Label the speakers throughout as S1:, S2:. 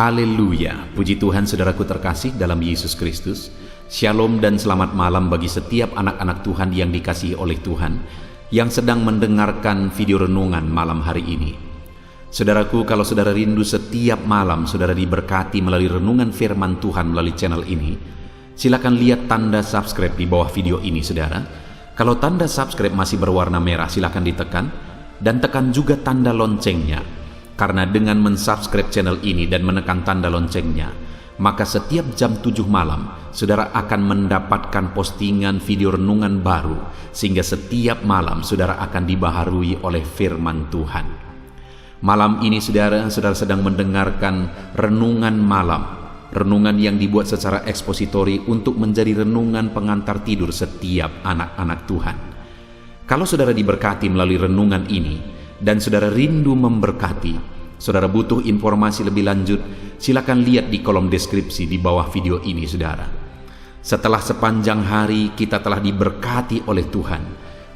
S1: Haleluya, puji Tuhan saudaraku terkasih dalam Yesus Kristus. Shalom dan selamat malam bagi setiap anak-anak Tuhan yang dikasihi oleh Tuhan yang sedang mendengarkan video renungan malam hari ini. Saudaraku, kalau saudara rindu setiap malam saudara diberkati melalui renungan firman Tuhan melalui channel ini, silakan lihat tanda subscribe di bawah video ini saudara. Kalau tanda subscribe masih berwarna merah, silakan ditekan dan tekan juga tanda loncengnya. Karena dengan mensubscribe channel ini dan menekan tanda loncengnya, maka setiap jam 7 malam, saudara akan mendapatkan postingan video renungan baru, sehingga setiap malam saudara akan dibaharui oleh firman Tuhan. Malam ini saudara sedang mendengarkan renungan malam, renungan yang dibuat secara ekspositori untuk menjadi renungan pengantar tidur setiap anak-anak Tuhan. Kalau saudara diberkati melalui renungan ini, dan saudara rindu memberkati, saudara butuh informasi lebih lanjut, silakan lihat di kolom deskripsi di bawah video ini saudara. Setelah sepanjang hari kita telah diberkati oleh Tuhan,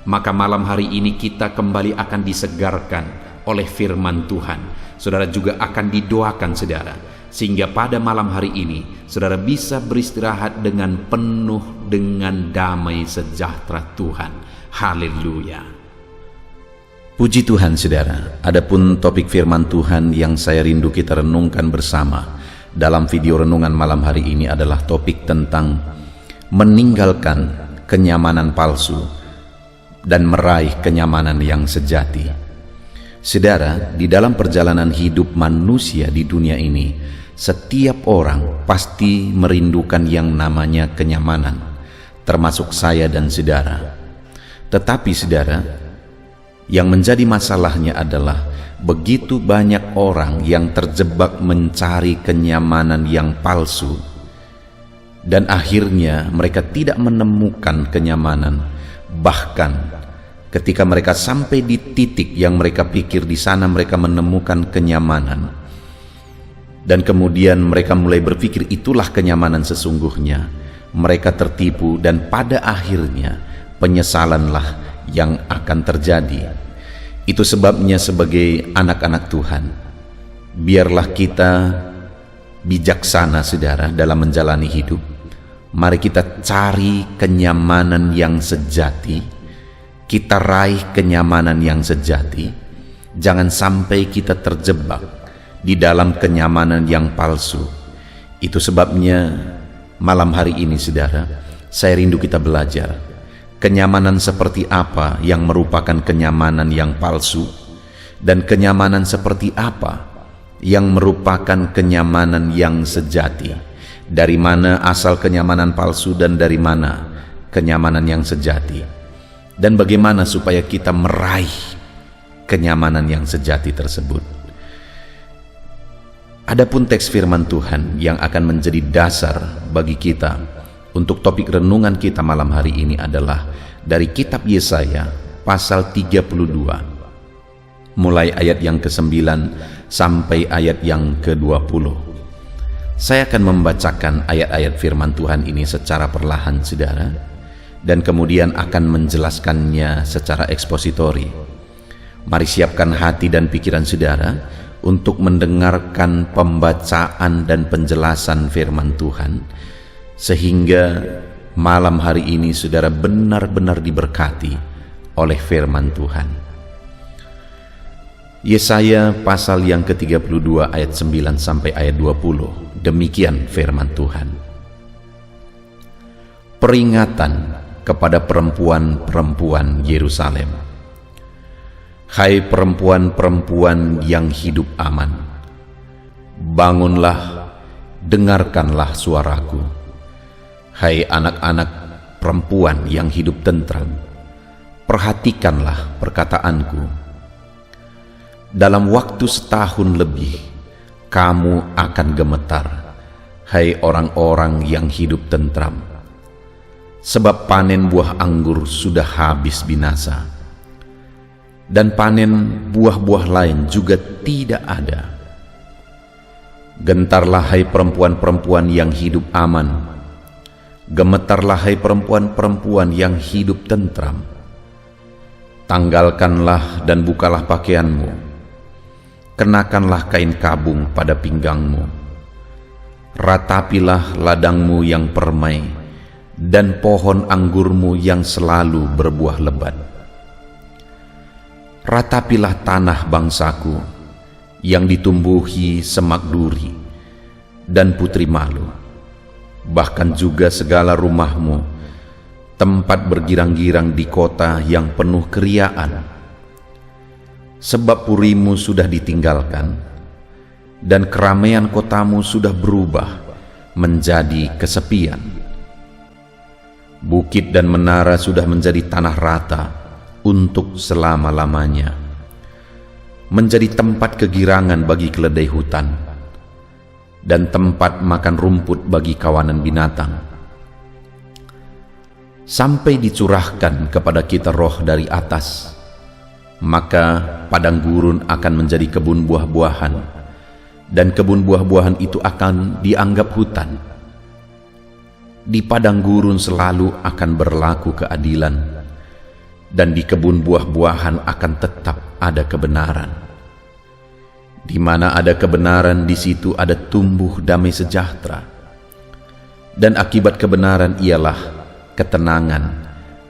S1: maka malam hari ini kita kembali akan disegarkan oleh firman Tuhan. Saudara juga akan didoakan saudara, sehingga pada malam hari ini saudara bisa beristirahat dengan penuh dengan damai sejahtera Tuhan. Haleluya. Puji Tuhan saudara, adapun topik firman Tuhan yang saya rindu kita renungkan bersama dalam video renungan malam hari ini adalah topik tentang meninggalkan kenyamanan palsu dan meraih kenyamanan yang sejati. Saudara, di dalam perjalanan hidup manusia di dunia ini, setiap orang pasti merindukan yang namanya kenyamanan, termasuk saya dan saudara. Tetapi saudara, yang menjadi masalahnya adalah begitu banyak orang yang terjebak mencari kenyamanan yang palsu, dan akhirnya mereka tidak menemukan kenyamanan. Bahkan ketika mereka sampai di titik yang mereka pikir di sana mereka menemukan kenyamanan, dan kemudian mereka mulai berpikir itulah kenyamanan sesungguhnya, mereka tertipu dan pada akhirnya penyesalanlah yang akan terjadi. Itu sebabnya sebagai anak-anak Tuhan, biarlah kita bijaksana saudara dalam menjalani hidup. Mari kita cari kenyamanan yang sejati, kita raih kenyamanan yang sejati. Jangan sampai kita terjebak di dalam kenyamanan yang palsu. Itu sebabnya malam hari ini saudara, saya rindu kita belajar kenyamanan seperti apa yang merupakan kenyamanan yang palsu, dan kenyamanan seperti apa yang merupakan kenyamanan yang sejati. Dari mana asal kenyamanan palsu dan dari mana kenyamanan yang sejati, dan bagaimana supaya kita meraih kenyamanan yang sejati tersebut. Adapun teks firman Tuhan yang akan menjadi dasar bagi kita untuk topik renungan kita malam hari ini adalah dari kitab Yesaya pasal 32 mulai ayat yang ke-9 sampai ayat yang ke-20. Saya akan membacakan ayat-ayat firman Tuhan ini secara perlahan saudara, dan kemudian akan menjelaskannya secara ekspositori. Mari siapkan hati dan pikiran saudara untuk mendengarkan pembacaan dan penjelasan firman Tuhan, sehingga malam hari ini saudara benar-benar diberkati oleh firman Tuhan. Yesaya pasal yang ke-32 ayat 9 sampai ayat 20. Demikian firman Tuhan. Peringatan kepada perempuan-perempuan Yerusalem. Hai perempuan-perempuan yang hidup aman, bangunlah, dengarkanlah suaraku. Hai anak-anak perempuan yang hidup tentram, perhatikanlah perkataanku. Dalam waktu setahun lebih, kamu akan gemetar, hai orang-orang yang hidup tentram. Sebab panen buah anggur sudah habis binasa, dan panen buah-buah lain juga tidak ada. Gentarlah hai perempuan-perempuan yang hidup aman, gemetarlah hai perempuan-perempuan yang hidup tentram. Tanggalkanlah dan bukalah pakaianmu, kenakanlah kain kabung pada pinggangmu, Ratapilah ladangmu yang permai dan pohon anggurmu yang selalu berbuah lebat. Ratapilah tanah bangsaku yang ditumbuhi semak duri dan putri malu, bahkan juga segala rumahmu, tempat bergirang-girang di kota yang penuh keriaan. Sebab purimu sudah ditinggalkan, dan keramaian kotamu sudah berubah menjadi kesepian. Bukit dan menara sudah menjadi tanah rata untuk selama-lamanya, menjadi tempat kegirangan bagi keledai hutan, dan tempat makan rumput bagi kawanan binatang. Sampai dicurahkan kepada kita roh dari atas, maka padang gurun akan menjadi kebun buah-buahan, dan kebun buah-buahan itu akan dianggap hutan. Di padang gurun selalu akan berlaku keadilan, dan di kebun buah-buahan akan tetap ada kebenaran. Di mana ada kebenaran, di situ ada tumbuh damai sejahtera, dan akibat kebenaran ialah ketenangan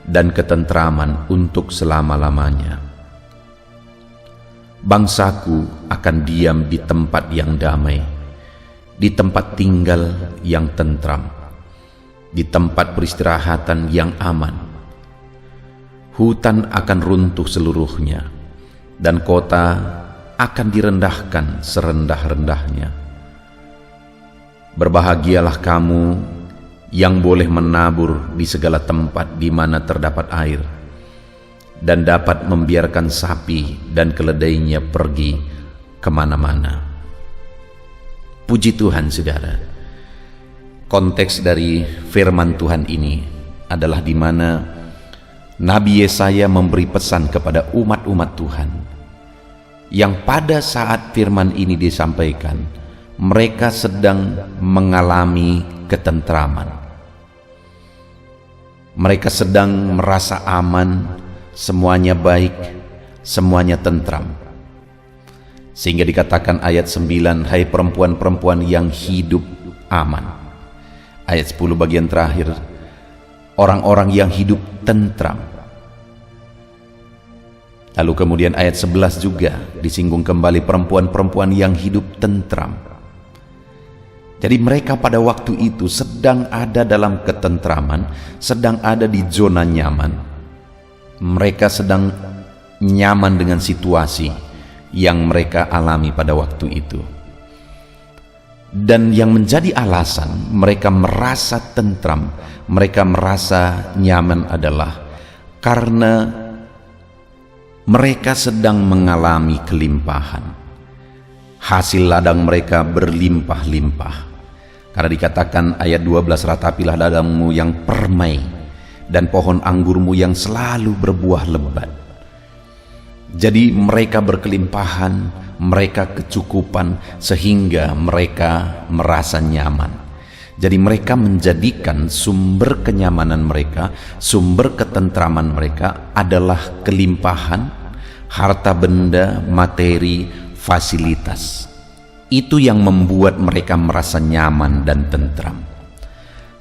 S1: dan ketentraman untuk selama-lamanya. Bangsaku akan diam di tempat yang damai, di tempat tinggal yang tentram, di tempat peristirahatan yang aman. Hutan akan runtuh seluruhnya, dan kota akan direndahkan serendah-rendahnya. Berbahagialah kamu yang boleh menabur di segala tempat di mana terdapat air, dan dapat membiarkan sapi dan keledainya pergi kemana-mana. Puji Tuhan, saudara. Konteks dari firman Tuhan ini adalah di mana Nabi Yesaya memberi pesan kepada umat-umat Tuhan, yang pada saat firman ini disampaikan, mereka sedang mengalami ketentraman. Mereka sedang merasa aman, semuanya baik, semuanya tentram. Sehingga dikatakan ayat 9, hai perempuan-perempuan yang hidup aman. Ayat 10 bagian terakhir, orang-orang yang hidup tentram. Lalu kemudian ayat 11 juga disinggung kembali perempuan-perempuan yang hidup tentram. Jadi mereka pada waktu itu sedang ada dalam ketentraman, sedang ada di zona nyaman. Mereka sedang nyaman dengan situasi yang mereka alami pada waktu itu. Dan yang menjadi alasan mereka merasa tentram, mereka merasa nyaman adalah karena mereka sedang mengalami kelimpahan. Hasil ladang mereka berlimpah-limpah. Karena dikatakan ayat 12, ratapilah ladangmu yang permai dan pohon anggurmu yang selalu berbuah lebat. Jadi mereka berkelimpahan, mereka kecukupan, sehingga mereka merasa nyaman. Jadi mereka menjadikan sumber kenyamanan mereka, sumber ketentraman mereka adalah kelimpahan, harta benda, materi, fasilitas. Itu yang membuat mereka merasa nyaman dan tentram.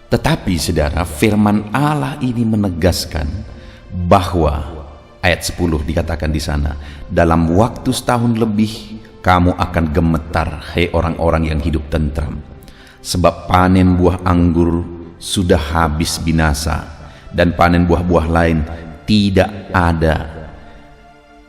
S1: Tetapi saudara, firman Allah ini menegaskan bahwa ayat 10 dikatakan di sana, dalam waktu setahun lebih kamu akan gemetar, hai orang-orang yang hidup tentram, sebab panen buah anggur sudah habis binasa, dan panen buah-buah lain tidak ada.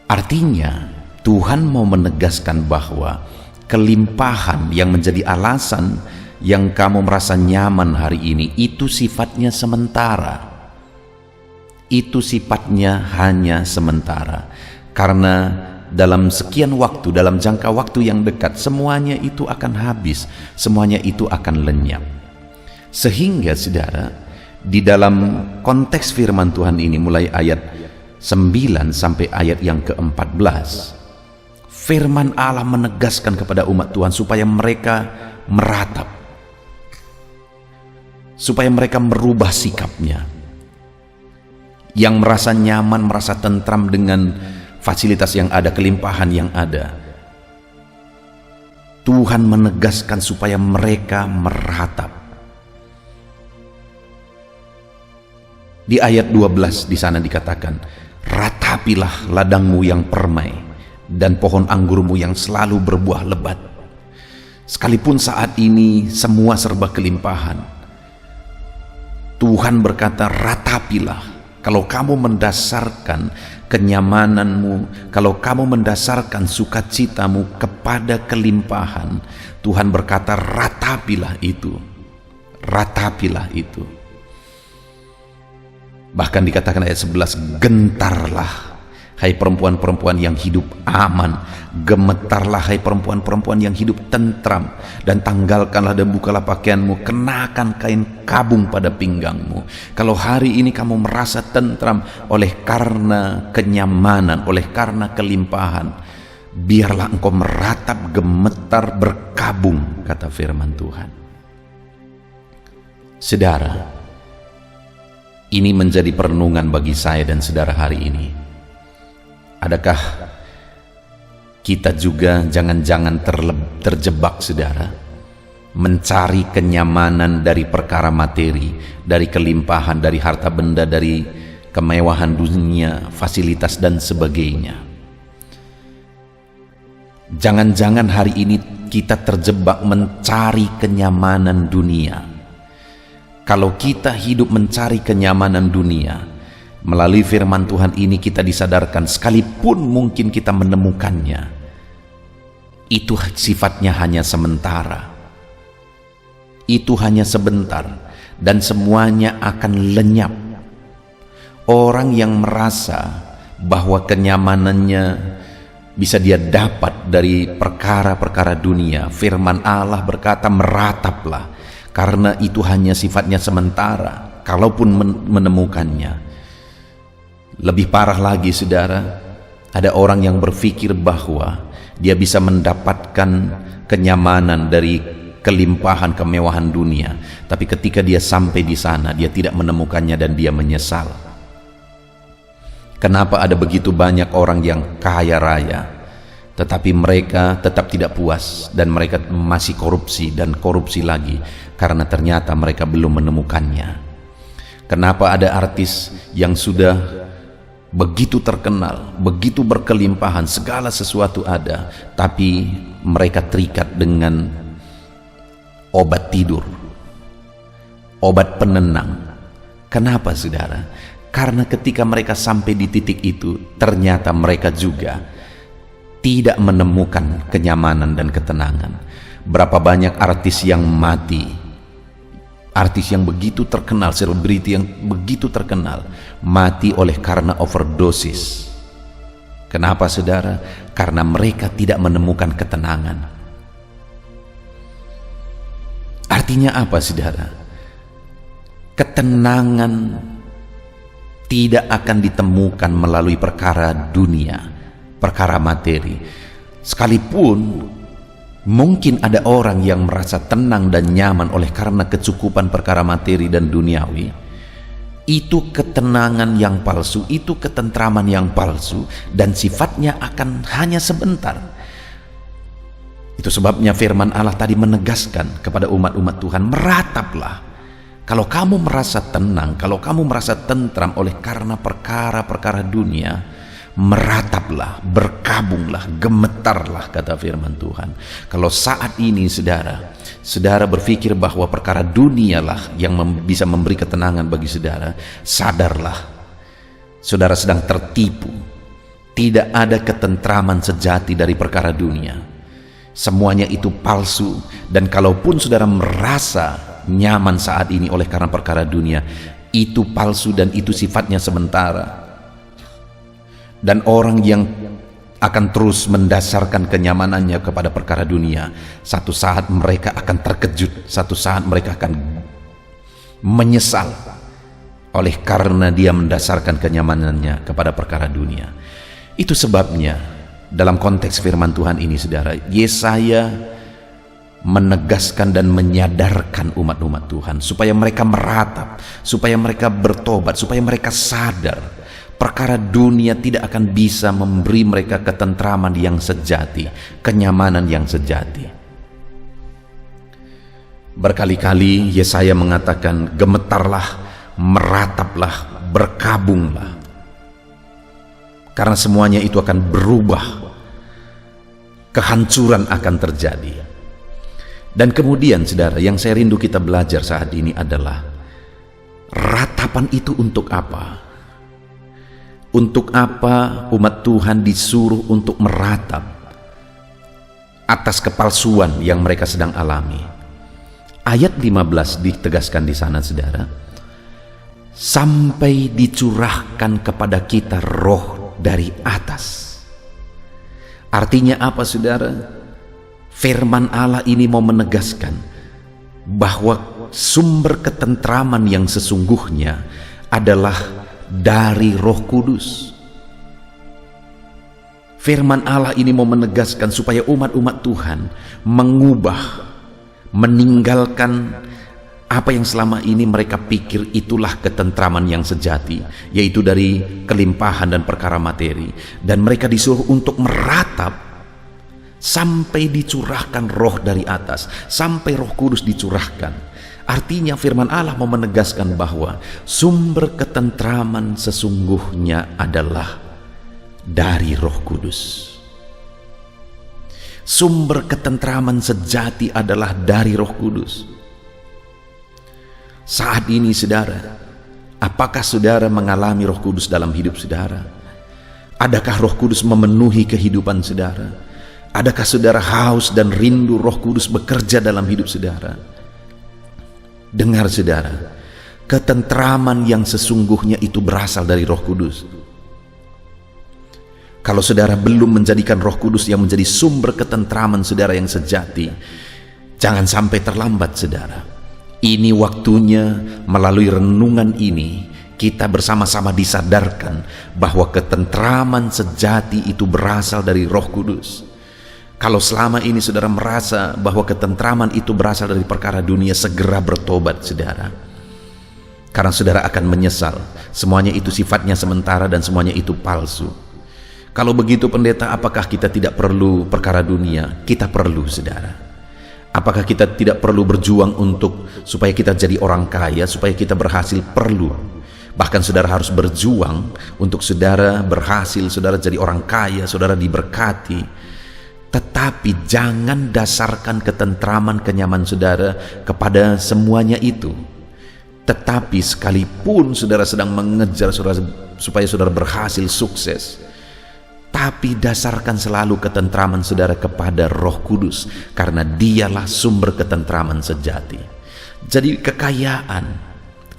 S1: Artinya Tuhan mau menegaskan bahwa kelimpahan yang menjadi alasan yang kamu merasa nyaman hari ini itu sifatnya sementara. Itu sifatnya hanya sementara, karena dalam sekian waktu, dalam jangka waktu yang dekat, semuanya itu akan habis, semuanya itu akan lenyap. Sehingga saudara, di dalam konteks firman Tuhan ini mulai ayat 9 sampai ayat yang ke-14, firman Allah menegaskan kepada umat Tuhan supaya mereka meratap, supaya mereka merubah sikapnya. Yang merasa nyaman, merasa tentram dengan fasilitas yang ada, kelimpahan yang ada, Tuhan menegaskan supaya mereka meratap. Di ayat 12 di sana dikatakan, ratapilah ladangmu yang permai dan pohon anggurmu yang selalu berbuah lebat. Sekalipun saat ini semua serba kelimpahan, Tuhan berkata, ratapilah. Kalau kamu mendasarkan kenyamananmu, kalau kamu mendasarkan sukacitamu kepada kelimpahan, Tuhan berkata, ratapilah itu. Ratapilah itu. Bahkan dikatakan ayat 11, gentarlah hai perempuan-perempuan yang hidup aman, gemetarlah hai perempuan-perempuan yang hidup tentram, dan tanggalkanlah dan bukalah pakaianmu, kenakan kain kabung pada pinggangmu. Kalau hari ini kamu merasa tentram oleh karena kenyamanan, oleh karena kelimpahan, biarlah engkau meratap, gemetar, berkabung, kata firman Tuhan. Saudara, ini menjadi perenungan bagi saya dan saudara hari ini. Adakah kita juga jangan-jangan terjebak, saudara, mencari kenyamanan dari perkara materi, dari kelimpahan, dari harta benda, dari kemewahan dunia, fasilitas dan sebagainya. Jangan-jangan hari ini kita terjebak mencari kenyamanan dunia. Kalau kita hidup mencari kenyamanan dunia, melalui firman Tuhan ini kita disadarkan, sekalipun mungkin kita menemukannya, itu sifatnya hanya sementara. Itu hanya sebentar, dan semuanya akan lenyap. Orang yang merasa bahwa kenyamanannya bisa dia dapat dari perkara-perkara dunia, firman Allah berkata, merataplah, karena itu hanya sifatnya sementara. Kalaupun menemukannya, lebih parah lagi, saudara, ada orang yang berpikir bahwa dia bisa mendapatkan kenyamanan dari kelimpahan kemewahan dunia, tapi ketika dia sampai di sana dia tidak menemukannya dan dia menyesal. Kenapa ada begitu banyak orang yang kaya raya tetapi mereka tetap tidak puas dan mereka masih korupsi dan korupsi lagi karena ternyata mereka belum menemukannya? Kenapa ada artis yang sudah begitu terkenal, begitu berkelimpahan, segala sesuatu ada, tapi mereka terikat dengan obat tidur, obat penenang? Kenapa, saudara? Karena ketika mereka sampai di titik itu, ternyata mereka juga tidak menemukan kenyamanan dan ketenangan. Berapa banyak artis yang mati, artis yang begitu terkenal, selebriti yang begitu terkenal, mati oleh karena overdosis. Kenapa, saudara? Karena mereka tidak menemukan ketenangan. Artinya apa, saudara? Ketenangan tidak akan ditemukan melalui perkara dunia, perkara materi. Sekalipun mungkin ada orang yang merasa tenang dan nyaman oleh karena kecukupan perkara materi dan duniawi, itu ketenangan yang palsu, itu ketentraman yang palsu, dan sifatnya akan hanya sebentar. Itu sebabnya firman Allah tadi menegaskan kepada umat-umat Tuhan, merataplah. Kalau kamu merasa tenang, kalau kamu merasa tentram oleh karena perkara-perkara dunia, merataplah, berkabunglah, gemetarlah, kata firman Tuhan. Kalau saat ini saudara berpikir bahwa perkara dunialah yang bisa memberi ketenangan bagi saudara, sadarlah, saudara sedang tertipu. Tidak ada ketentraman sejati dari perkara dunia. Semuanya itu palsu. Dan kalaupun saudara merasa nyaman saat ini oleh karena perkara dunia, itu palsu dan itu sifatnya sementara. Dan orang yang akan terus mendasarkan kenyamanannya kepada perkara dunia, satu saat mereka akan terkejut, satu saat mereka akan menyesal oleh karena dia mendasarkan kenyamanannya kepada perkara dunia. Itu sebabnya dalam konteks firman Tuhan ini, saudara, Yesaya menegaskan dan menyadarkan umat-umat Tuhan supaya mereka meratap, supaya mereka bertobat, supaya mereka sadar perkara dunia tidak akan bisa memberi mereka ketentraman yang sejati, kenyamanan yang sejati. Berkali-kali Yesaya mengatakan, gemetarlah, merataplah, berkabunglah. Karena semuanya itu akan berubah. Kehancuran akan terjadi. Dan kemudian saudara, yang saya rindu kita belajar saat ini adalah, ratapan itu untuk apa? Untuk apa umat Tuhan disuruh untuk meratap atas kepalsuan yang mereka sedang alami? Ayat 15 ditegaskan di sana saudara, sampai dicurahkan kepada kita roh dari atas. Artinya apa saudara? Firman Allah ini mau menegaskan bahwa sumber ketentraman yang sesungguhnya adalah dari Roh Kudus. Firman Allah ini mau menegaskan supaya umat-umat Tuhan mengubah, meninggalkan apa yang selama ini mereka pikir itulah ketentraman yang sejati, yaitu dari kelimpahan dan perkara materi. Dan mereka disuruh untuk meratap sampai dicurahkan roh dari atas, sampai Roh Kudus dicurahkan. Artinya firman Allah mau menegaskan bahwa sumber ketentraman sesungguhnya adalah dari Roh Kudus. Sumber ketentraman sejati adalah dari Roh Kudus. Saat ini saudara, apakah saudara mengalami Roh Kudus dalam hidup saudara? Adakah Roh Kudus memenuhi kehidupan saudara? Adakah saudara haus dan rindu Roh Kudus bekerja dalam hidup saudara? Dengar saudara, ketentraman yang sesungguhnya itu berasal dari Roh Kudus. Kalau saudara belum menjadikan Roh Kudus yang menjadi sumber ketentraman saudara yang sejati, jangan sampai terlambat saudara. Ini waktunya melalui renungan ini kita bersama-sama disadarkan bahwa ketentraman sejati itu berasal dari Roh Kudus. Kalau selama ini saudara merasa bahwa ketentraman itu berasal dari perkara dunia, segera bertobat saudara. Karena saudara akan menyesal. Semuanya itu sifatnya sementara dan semuanya itu palsu. Kalau begitu pendeta, apakah kita tidak perlu perkara dunia? Kita perlu saudara. Apakah kita tidak perlu berjuang untuk supaya kita jadi orang kaya, supaya kita berhasil? Perlu. Bahkan saudara harus berjuang untuk saudara berhasil, saudara jadi orang kaya, saudara diberkati. Tetapi jangan dasarkan ketentraman, kenyamanan saudara kepada semuanya itu. Tetapi sekalipun saudara sedang mengejar saudara, supaya saudara berhasil, sukses, tapi dasarkan selalu ketentraman saudara kepada Roh Kudus, karena dialah sumber ketentraman sejati. Jadi kekayaan,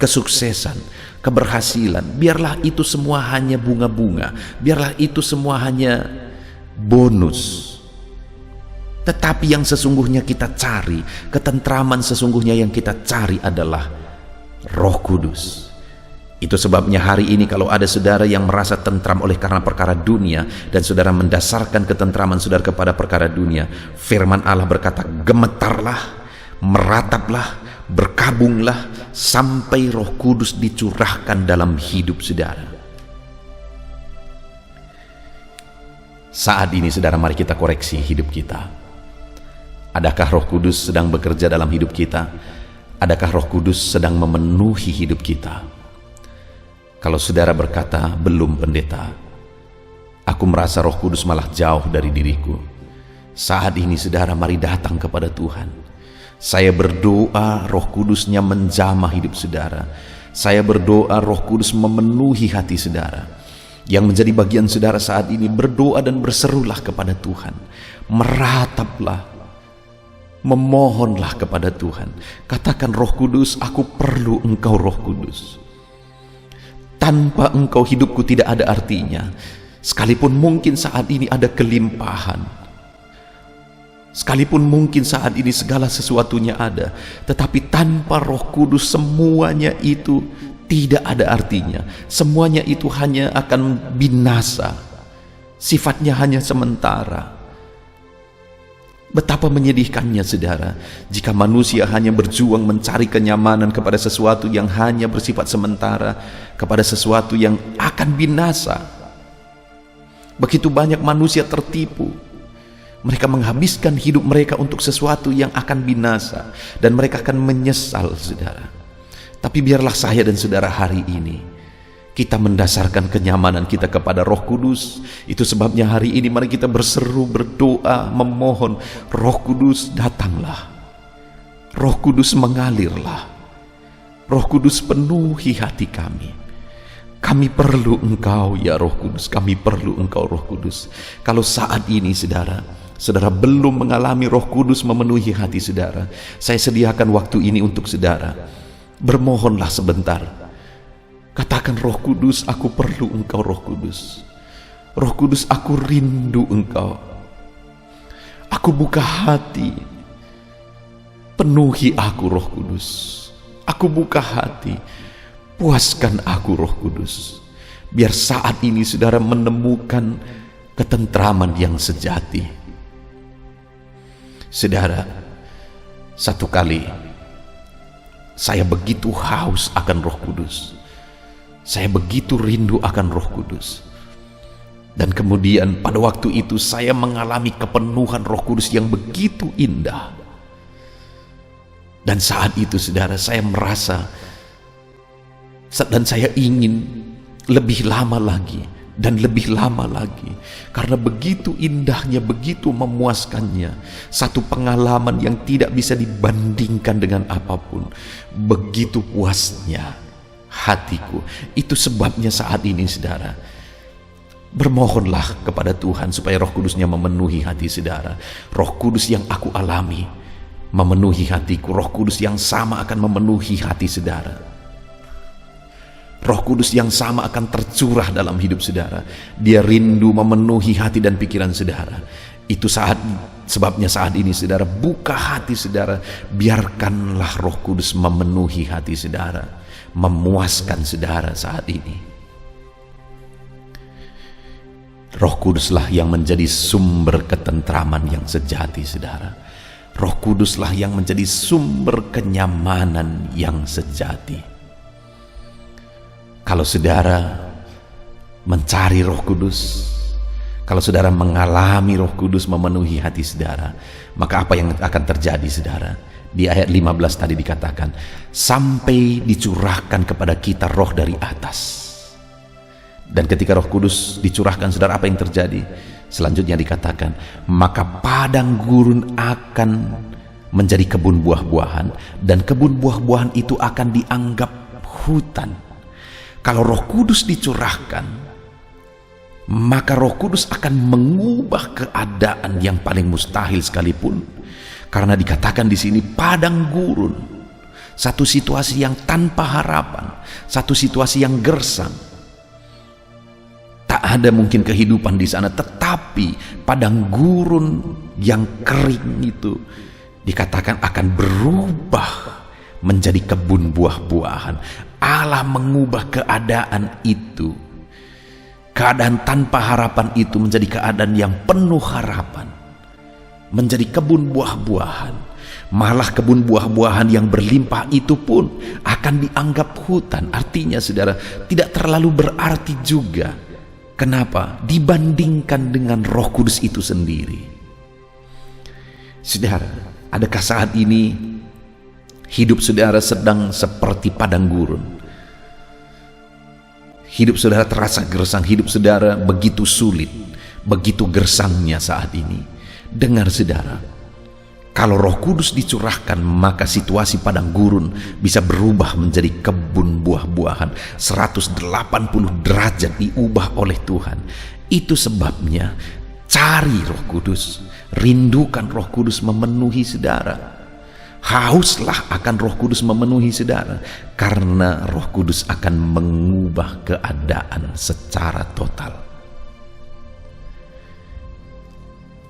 S1: kesuksesan, keberhasilan, biarlah itu semua hanya bunga-bunga, biarlah itu semua hanya bonus. Tetapi yang sesungguhnya kita cari, ketentraman sesungguhnya yang kita cari adalah Roh Kudus. Itu sebabnya hari ini kalau ada saudara yang merasa tentram oleh karena perkara dunia, dan saudara mendasarkan ketentraman saudara kepada perkara dunia, firman Allah berkata, gemetarlah, merataplah, berkabunglah, sampai Roh Kudus dicurahkan dalam hidup saudara. Saat ini saudara, mari kita koreksi hidup kita. Adakah Roh Kudus sedang bekerja dalam hidup kita? Adakah Roh Kudus sedang memenuhi hidup kita? Kalau saudara berkata, belum pendeta, aku merasa Roh Kudus malah jauh dari diriku. Saat ini saudara, mari datang kepada Tuhan. Saya berdoa Roh Kudusnya menjamah hidup saudara. Saya berdoa Roh Kudus memenuhi hati saudara. Yang menjadi bagian saudara saat ini, berdoa dan berserulah kepada Tuhan. Merataplah, memohonlah kepada Tuhan. Katakan, Roh Kudus, aku perlu Engkau Roh Kudus. Tanpa Engkau hidupku tidak ada artinya. Sekalipun mungkin saat ini ada kelimpahan, sekalipun mungkin saat ini segala sesuatunya ada, tetapi tanpa Roh Kudus semuanya itu tidak ada artinya. Semuanya itu hanya akan binasa. Sifatnya hanya sementara. Betapa menyedihkannya saudara, jika manusia hanya berjuang mencari kenyamanan kepada sesuatu yang hanya bersifat sementara, kepada sesuatu yang akan binasa. Begitu banyak manusia tertipu.
S2: Mereka menghabiskan hidup mereka untuk sesuatu yang akan binasa, dan mereka akan menyesal, saudara. Tapi biarlah saya dan saudara hari ini kita mendasarkan kenyamanan kita kepada Roh Kudus. Itu sebabnya hari ini mari kita berseru, berdoa, memohon, Roh Kudus datanglah, Roh Kudus mengalirlah, Roh Kudus penuhi hati kami. Kami perlu Engkau ya Roh Kudus, kami perlu Engkau Roh Kudus. Kalau saat ini saudara belum mengalami Roh Kudus memenuhi hati saudara, saya sediakan waktu ini untuk saudara. Bermohonlah sebentar. Katakan, Roh Kudus, aku perlu Engkau Roh Kudus. Roh Kudus, aku rindu Engkau. Aku buka hati. Penuhi aku Roh Kudus. Aku buka hati. Puaskan aku Roh Kudus. Biar saat ini saudara menemukan ketentraman yang sejati. Saudara, satu kali saya begitu haus akan Roh Kudus. Saya begitu rindu akan Roh Kudus. Dan kemudian pada waktu itu saya mengalami kepenuhan Roh Kudus yang begitu indah. Dan saat itu saudara, saya merasa dan saya ingin lebih lama lagi dan lebih lama lagi, karena begitu indahnya, begitu memuaskannya, satu pengalaman yang tidak bisa dibandingkan dengan apapun. Begitu puasnya hatiku. Itu sebabnya saat ini saudara, bermohonlah kepada Tuhan supaya Roh Kudusnya memenuhi hati saudara. Roh Kudus yang aku alami memenuhi hatiku, Roh Kudus yang sama akan memenuhi hati saudara. Roh Kudus yang sama akan tercurah dalam hidup saudara. Dia rindu memenuhi hati dan pikiran saudara. Itu sebabnya saat ini saudara, buka hati saudara. Biarkanlah Roh Kudus memenuhi hati saudara, memuaskan saudara saat ini. Roh Kuduslah yang menjadi sumber ketentraman yang sejati saudara. Roh Kuduslah yang menjadi sumber kenyamanan yang sejati. Kalau saudara mencari Roh Kudus, kalau saudara mengalami Roh Kudus memenuhi hati saudara, maka apa yang akan terjadi saudara? Di ayat 15 tadi dikatakan, sampai dicurahkan kepada kita roh dari atas. Dan ketika Roh Kudus dicurahkan saudara, apa yang terjadi? Selanjutnya dikatakan, maka padang gurun akan menjadi kebun buah-buahan, dan kebun buah-buahan itu akan dianggap hutan. Kalau Roh Kudus dicurahkan, maka Roh Kudus akan mengubah keadaan yang paling mustahil sekalipun. Karena dikatakan di sini padang gurun, satu situasi yang tanpa harapan, satu situasi yang gersang. Tak ada mungkin kehidupan di sana, tetapi padang gurun yang kering itu dikatakan akan berubah menjadi kebun buah-buahan. Allah mengubah keadaan itu, keadaan tanpa harapan itu menjadi keadaan yang penuh harapan, menjadi kebun buah-buahan. Malah kebun buah-buahan yang berlimpah itu pun akan dianggap hutan. Artinya saudara, tidak terlalu berarti juga. Kenapa? Dibandingkan dengan Roh Kudus itu sendiri. Saudara, adakah saat ini hidup saudara sedang seperti padang gurun? Hidup saudara terasa gersang, hidup saudara begitu sulit, begitu gersangnya saat ini. Dengar saudara, kalau Roh Kudus dicurahkan, maka situasi padang gurun bisa berubah menjadi kebun buah-buahan. 180 derajat diubah oleh Tuhan. Itu sebabnya cari Roh Kudus, rindukan Roh Kudus memenuhi saudara. Hauslah akan Roh Kudus memenuhi saudara, karena Roh Kudus akan mengubah keadaan secara total.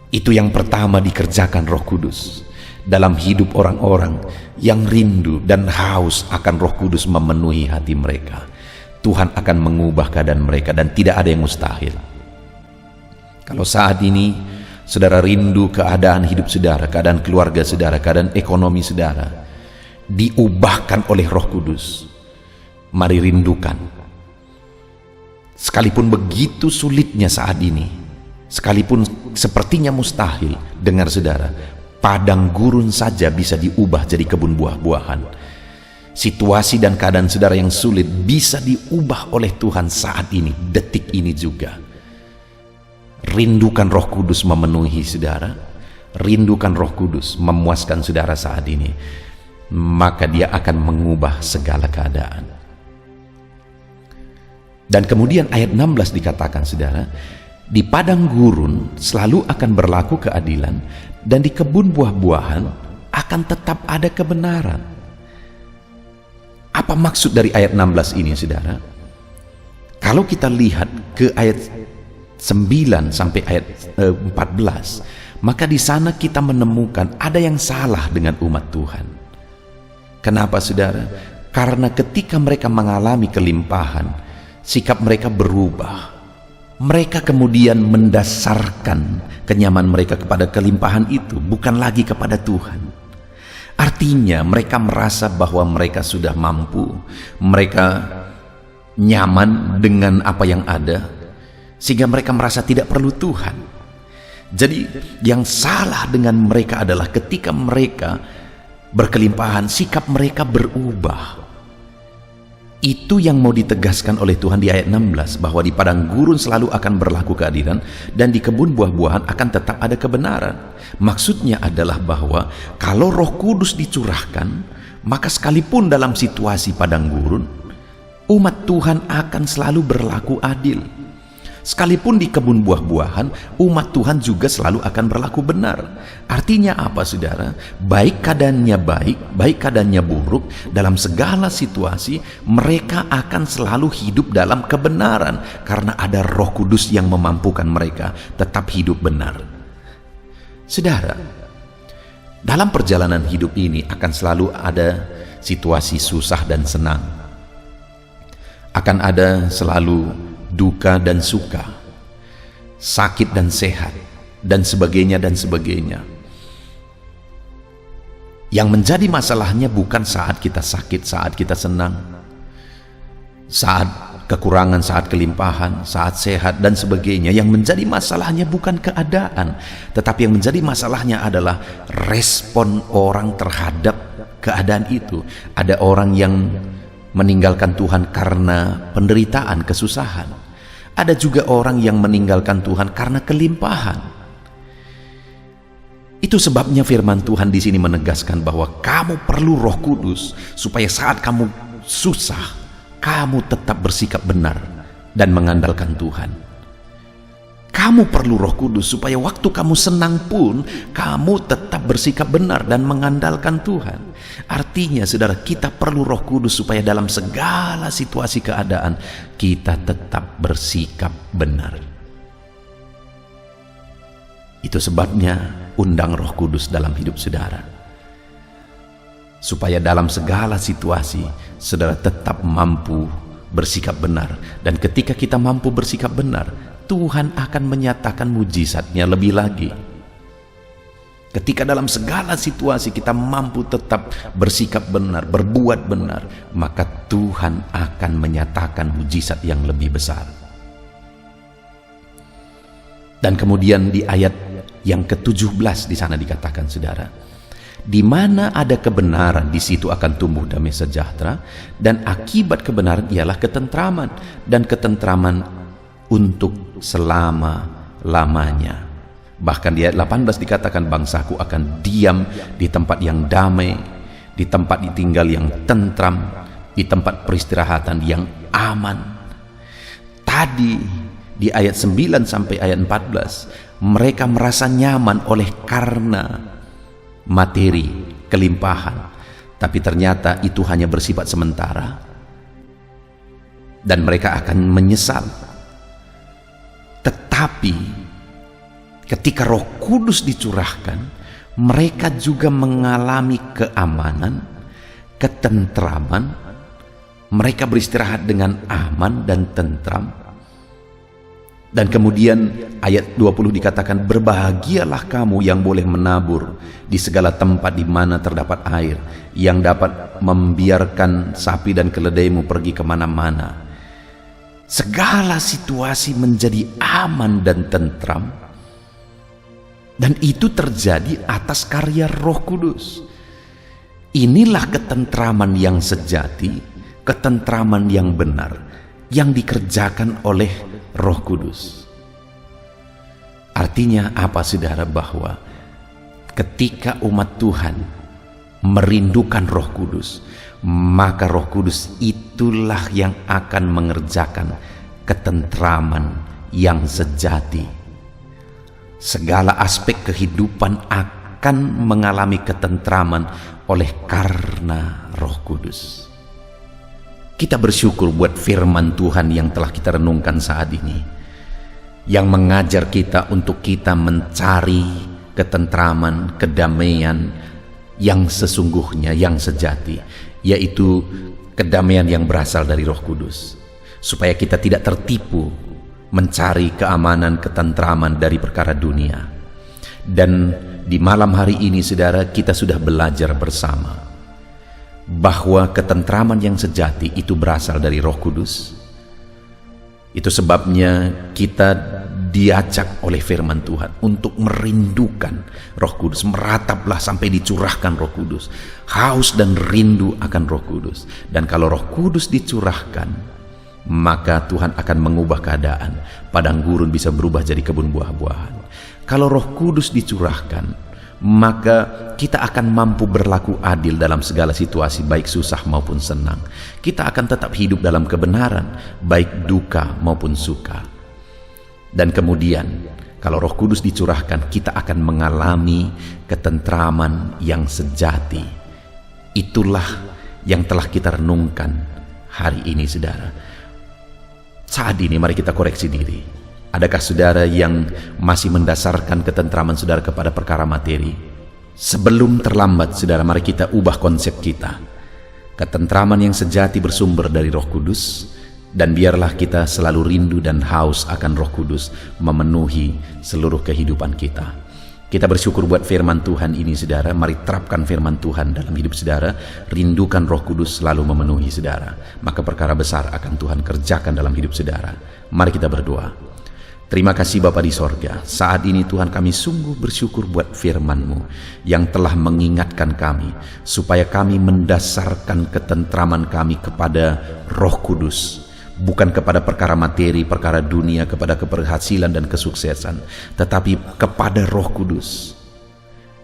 S2: Itu yang pertama dikerjakan Roh Kudus dalam hidup orang-orang yang rindu dan haus akan Roh Kudus memenuhi hati mereka. Tuhan akan mengubah keadaan mereka dan tidak ada yang mustahil. Kalau saat ini saudara rindu keadaan hidup saudara, keadaan keluarga saudara, keadaan ekonomi saudara diubahkan oleh Roh Kudus, mari rindukan. Sekalipun begitu sulitnya saat ini, Sekalipun sepertinya mustahil, dengar saudara, padang gurun saja bisa diubah jadi kebun buah-buahan. Situasi dan keadaan saudara yang sulit bisa diubah oleh Tuhan saat ini, detik ini juga. Rindukan Roh Kudus memenuhi saudara, rindukan Roh Kudus memuaskan saudara saat ini, maka Dia akan mengubah segala keadaan. Dan kemudian ayat 16 dikatakan saudara, di padang gurun selalu akan berlaku keadilan, dan di kebun buah-buahan akan tetap ada kebenaran. Apa maksud dari ayat 16 ini saudara? Kalau kita lihat ke ayat 9 sampai ayat 14, maka di sana kita menemukan ada yang salah dengan umat Tuhan. Kenapa saudara? Karena ketika mereka mengalami kelimpahan, sikap mereka berubah. Mereka kemudian mendasarkan kenyamanan mereka kepada kelimpahan itu, bukan lagi kepada Tuhan. Artinya mereka merasa bahwa mereka sudah mampu, mereka nyaman dengan apa yang ada, sehingga mereka merasa tidak perlu Tuhan. Jadi yang salah dengan mereka adalah ketika mereka berkelimpahan, sikap mereka berubah. Itu yang mau ditegaskan oleh Tuhan di ayat 16, bahwa di padang gurun selalu akan berlaku keadilan, dan di kebun buah-buahan akan tetap ada kebenaran. Maksudnya adalah bahwa kalau Roh Kudus dicurahkan, maka sekalipun dalam situasi padang gurun, umat Tuhan akan selalu berlaku adil. Sekalipun di kebun buah-buahan, umat Tuhan juga selalu akan berlaku benar. Artinya apa saudara? Baik keadaannya baik keadaannya buruk, dalam segala situasi mereka akan selalu hidup dalam kebenaran, karena ada Roh Kudus yang memampukan mereka tetap hidup benar. Saudara, dalam perjalanan hidup ini akan selalu ada situasi susah dan senang. Akan ada selalu duka dan suka, sakit dan sehat, dan sebagainya dan sebagainya. Yang menjadi masalahnya bukan saat kita sakit, saat kita senang, saat kekurangan, saat kelimpahan, saat sehat dan sebagainya. Yang menjadi masalahnya bukan keadaan, tetapi yang menjadi masalahnya adalah respon orang terhadap keadaan itu. Ada orang yang meninggalkan Tuhan karena penderitaan, kesusahan. Ada juga orang yang meninggalkan Tuhan karena kelimpahan. Itu sebabnya firman Tuhan di sini menegaskan bahwa kamu perlu Roh Kudus supaya saat kamu susah, kamu tetap bersikap benar dan mengandalkan Tuhan. Kamu perlu Roh Kudus supaya waktu kamu senang pun kamu tetap bersikap benar dan mengandalkan Tuhan. Artinya saudara, kita perlu Roh Kudus supaya dalam segala situasi keadaan kita tetap bersikap benar. Itu sebabnya undang Roh Kudus dalam hidup saudara, supaya dalam segala situasi saudara tetap mampu bersikap benar. Dan ketika kita mampu bersikap benar, Tuhan akan menyatakan mujizatnya lebih lagi. Ketika dalam segala situasi kita mampu tetap bersikap benar, berbuat benar, maka Tuhan akan menyatakan mujizat yang lebih besar. Dan kemudian di ayat yang ke-17 di sana dikatakan saudara, di mana ada kebenaran, di situ akan tumbuh damai sejahtera, dan akibat kebenaran ialah ketentraman, dan ketentraman untuk selama-lamanya. Bahkan di ayat 18 dikatakan, bangsaku akan diam di tempat yang damai, di tempat tinggal yang tentram, di tempat peristirahatan yang aman. Tadi di ayat 9 sampai ayat 14, mereka merasa nyaman oleh karena materi, kelimpahan. Tapi ternyata itu hanya bersifat sementara, dan mereka akan menyesal. Tetapi ketika Roh Kudus dicurahkan, mereka juga mengalami keamanan, ketentraman. Mereka beristirahat dengan aman dan tentram. Dan kemudian ayat 20 dikatakan, berbahagialah kamu yang boleh menabur di segala tempat di mana terdapat air, yang dapat membiarkan sapi dan keledaimu pergi kemana-mana. Segala situasi menjadi aman dan tentram Dan itu terjadi atas karya Roh Kudus. Inilah ketentraman yang sejati, ketentraman yang benar, yang dikerjakan oleh Roh Kudus. Artinya apa, saudara? Bahwa ketika umat Tuhan merindukan Roh Kudus, maka Roh Kudus itulah yang akan mengerjakan ketentraman yang sejati. Segala aspek kehidupan akan mengalami ketentraman oleh karena Roh Kudus. Kita bersyukur buat firman Tuhan yang telah kita renungkan saat ini, yang mengajar kita untuk kita mencari ketentraman, kedamaian yang sesungguhnya, yang sejati, yaitu kedamaian yang berasal dari Roh Kudus, supaya kita tidak tertipu mencari keamanan, ketentraman dari perkara dunia. Dan di malam hari ini, saudara, kita sudah belajar bersama bahwa ketentraman yang sejati itu berasal dari Roh Kudus. Itu sebabnya kita diajak oleh firman Tuhan untuk merindukan Roh Kudus. Merataplah sampai dicurahkan Roh Kudus. Haus dan rindu akan Roh Kudus. Dan kalau Roh Kudus dicurahkan, maka Tuhan akan mengubah keadaan. Padang gurun bisa berubah jadi kebun buah-buahan. Kalau Roh Kudus dicurahkan, maka kita akan mampu berlaku adil dalam segala situasi, baik susah maupun senang. Kita akan tetap hidup dalam kebenaran, baik duka maupun suka. Dan kemudian, kalau Roh Kudus dicurahkan, kita akan mengalami ketentraman yang sejati. Itulah yang telah kita renungkan hari ini, saudara. Saat ini mari kita koreksi diri. Adakah saudara yang masih mendasarkan ketentraman saudara kepada perkara materi? Sebelum terlambat, saudara, mari kita ubah konsep kita. Ketentraman yang sejati bersumber dari Roh Kudus, dan biarlah kita selalu rindu dan haus akan Roh Kudus memenuhi seluruh kehidupan kita. Kita bersyukur buat firman Tuhan ini, saudara. Mari terapkan firman Tuhan dalam hidup saudara. Rindukan Roh Kudus selalu memenuhi saudara. Maka perkara besar akan Tuhan kerjakan dalam hidup saudara. Mari kita berdoa. Terima kasih Bapa di sorga. Saat ini Tuhan, kami sungguh bersyukur buat firman-Mu yang telah mengingatkan kami supaya kami mendasarkan ketentraman kami kepada Roh Kudus. Bukan kepada perkara materi, perkara dunia, kepada keberhasilan dan kesuksesan, tetapi kepada Roh Kudus.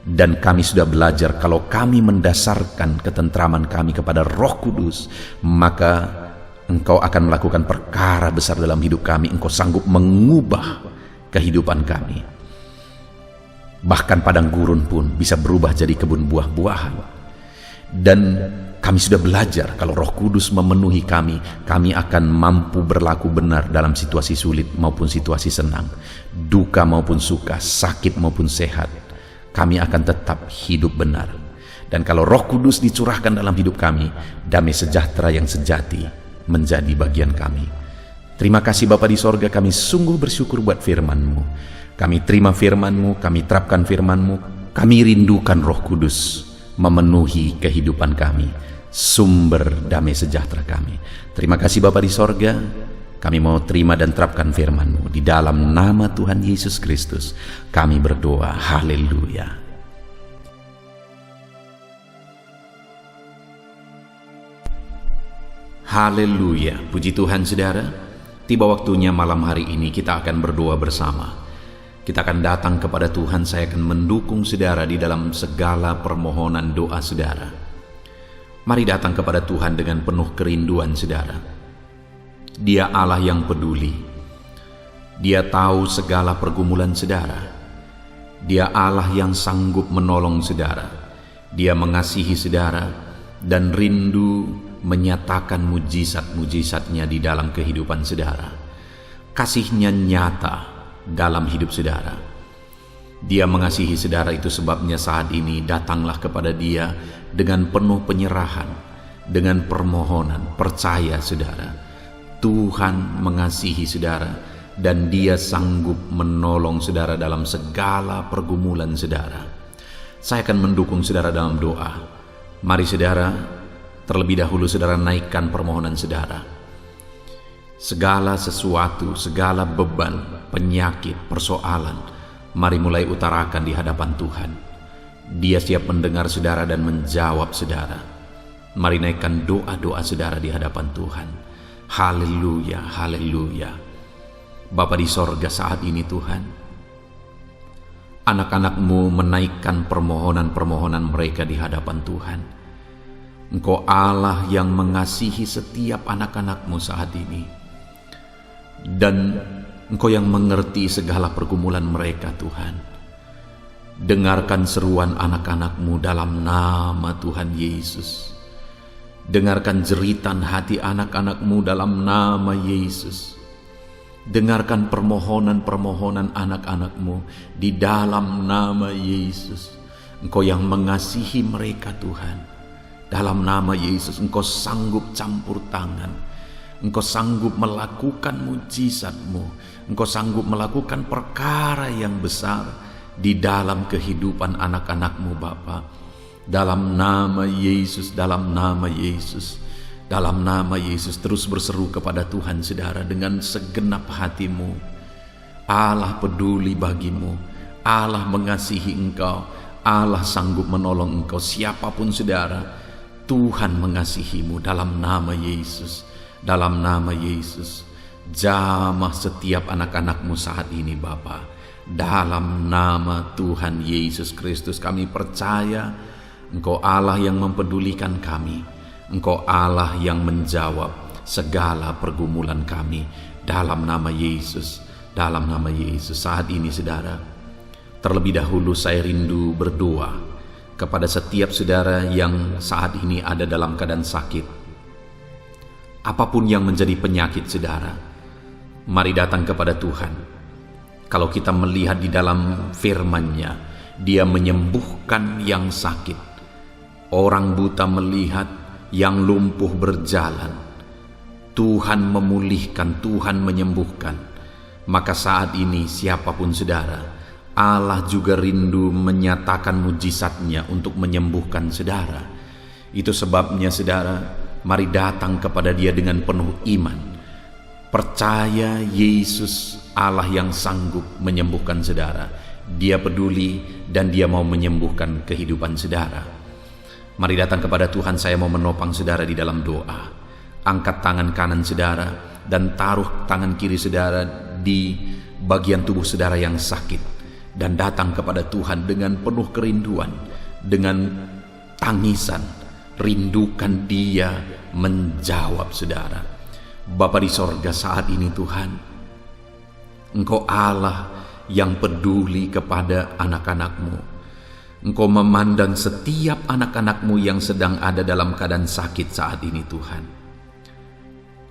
S2: Dan kami sudah belajar kalau kami mendasarkan ketentraman kami kepada Roh Kudus, maka Engkau akan melakukan perkara besar dalam hidup kami. Engkau sanggup mengubah kehidupan kami. Bahkan padang gurun pun bisa berubah jadi kebun buah-buahan. Dan kami sudah belajar kalau Roh Kudus memenuhi kami, kami akan mampu berlaku benar dalam situasi sulit maupun situasi senang, duka maupun suka, sakit maupun sehat. Kami akan tetap hidup benar. Dan kalau Roh Kudus dicurahkan dalam hidup kami, damai sejahtera yang sejati menjadi bagian kami. Terima kasih Bapa di sorga, kami sungguh bersyukur buat firman-Mu. Kami terima firman-Mu, kami terapkan firman-Mu, kami rindukan Roh Kudus memenuhi kehidupan kami, sumber damai sejahtera kami. Terima kasih Bapa di sorga, kami mau terima dan terapkan firman-Mu. Di dalam nama Tuhan Yesus Kristus kami berdoa, haleluya.
S1: Haleluya, puji Tuhan saudara. Tiba waktunya malam hari ini kita akan berdoa bersama. Kita akan datang kepada Tuhan, saya akan mendukung saudara di dalam segala permohonan doa saudara. Mari datang kepada Tuhan dengan penuh kerinduan saudara. Dia Allah yang peduli. Dia tahu segala pergumulan saudara. Dia Allah yang sanggup menolong saudara. Dia mengasihi saudara dan rindu menyatakan mujizat-mujizatnya di dalam kehidupan saudara. Kasih-Nya nyata dalam hidup saudara. Dia mengasihi saudara, itu sebabnya saat ini datanglah kepada Dia dengan penuh penyerahan, dengan permohonan. Percaya saudara, Tuhan mengasihi saudara dan Dia sanggup menolong saudara dalam segala pergumulan saudara. Saya akan mendukung saudara dalam doa. Mari saudara, terlebih dahulu saudara naikkan permohonan saudara. Segala sesuatu, segala beban, penyakit, persoalan, Mari mulai utarakan di hadapan Tuhan. Dia siap mendengar saudara dan menjawab saudara. Mari naikkan doa-doa saudara di hadapan Tuhan. Haleluya, haleluya. Bapa di sorga, saat ini Tuhan, anak-anak-Mu menaikkan permohonan-permohonan mereka di hadapan Tuhan. Engkau Allah yang mengasihi setiap anak-anak-Mu saat ini. Dan Engkau yang mengerti segala pergumulan mereka Tuhan. Dengarkan seruan anak-anak-Mu dalam nama Tuhan Yesus. Dengarkan jeritan hati anak-anak-Mu dalam nama Yesus. Dengarkan permohonan-permohonan anak-anak-Mu di dalam nama Yesus. Engkau yang mengasihi mereka Tuhan. Dalam nama Yesus Engkau sanggup campur tangan. Engkau sanggup melakukan mujizat-Mu. Engkau sanggup melakukan perkara yang besar di dalam kehidupan anak-anak-Mu Bapa. Dalam nama Yesus, dalam nama Yesus, dalam nama Yesus, terus berseru kepada Tuhan saudara dengan segenap hatimu. Allah peduli bagimu, Allah mengasihi engkau, Allah sanggup menolong engkau. Siapapun saudara, Tuhan mengasihimu dalam nama Yesus, dalam nama Yesus. Jamah setiap anak-anak-Mu saat ini Bapa. Dalam nama Tuhan Yesus Kristus kami percaya Engkau Allah yang mempedulikan kami. Engkau Allah yang menjawab segala pergumulan kami. Dalam nama Yesus, dalam nama Yesus. Saat ini saudara, terlebih dahulu saya rindu berdoa kepada setiap saudara yang saat ini ada dalam keadaan sakit. Apapun yang menjadi penyakit saudara, mari datang kepada Tuhan. Kalau kita melihat di dalam firman-Nya, Dia menyembuhkan yang sakit. Orang buta melihat, yang lumpuh berjalan. Tuhan memulihkan, Tuhan menyembuhkan. Maka saat ini siapapun saudara, Allah juga rindu menyatakan mujizat-Nya untuk menyembuhkan saudara. Itu sebabnya saudara, mari datang kepada Dia dengan penuh iman. Percaya Yesus Allah yang sanggup menyembuhkan saudara. Dia peduli dan Dia mau menyembuhkan kehidupan saudara. Mari datang kepada Tuhan. Saya mau menopang saudara di dalam doa. Angkat tangan kanan saudara dan taruh tangan kiri saudara di bagian tubuh saudara yang sakit. Dan datang kepada Tuhan dengan penuh kerinduan, dengan tangisan. Rindukan Dia menjawab saudara. Bapa di sorga, saat ini Tuhan, Engkau Allah yang peduli kepada anak-anak-Mu. Engkau memandang setiap anak-anak-Mu yang sedang ada dalam keadaan sakit saat ini Tuhan.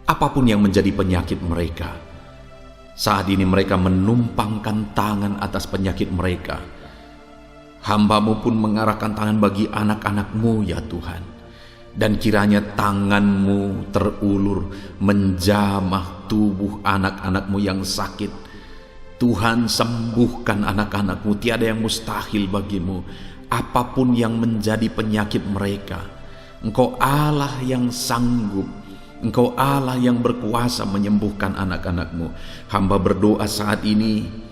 S1: Apapun yang menjadi penyakit mereka, saat ini mereka menumpangkan tangan atas penyakit mereka. Hamba-Mu pun mengarahkan tangan bagi anak-anak-Mu ya Tuhan. Dan kiranya tangan-Mu terulur menjamah tubuh anak-anak-Mu yang sakit. Tuhan, sembuhkan anak-anak-Mu. Tiada yang mustahil bagi-Mu. Apapun yang menjadi penyakit mereka, Engkau Allah yang sanggup. Engkau Allah yang berkuasa menyembuhkan anak-anak-Mu. Hamba berdoa saat ini,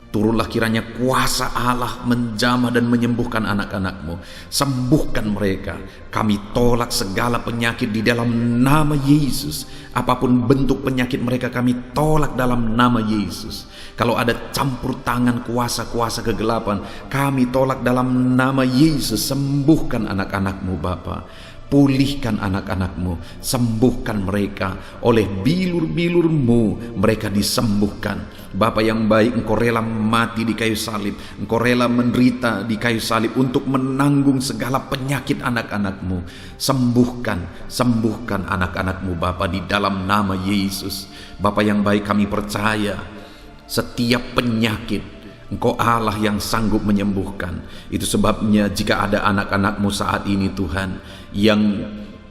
S1: turunlah kiranya kuasa Allah menjamah dan menyembuhkan anak-anak-Mu. Sembuhkan mereka. Kami tolak segala penyakit di dalam nama Yesus. Apapun bentuk penyakit mereka kami tolak dalam nama Yesus. Kalau ada campur tangan kuasa-kuasa kegelapan, kami tolak dalam nama Yesus. Sembuhkan anak-anak-Mu Bapa. Pulihkan anak-anak-Mu, sembuhkan mereka. Oleh bilur-bilur-Mu mereka disembuhkan. Bapa yang baik, Engkau rela mati di kayu salib. Engkau rela menderita di kayu salib untuk menanggung segala penyakit anak-anak-Mu. Sembuhkan, sembuhkan anak-anak-Mu Bapa di dalam nama Yesus. Bapa yang baik, kami percaya setiap penyakit Engkau Allah yang sanggup menyembuhkan. Itu sebabnya jika ada anak-anak-Mu saat ini Tuhan yang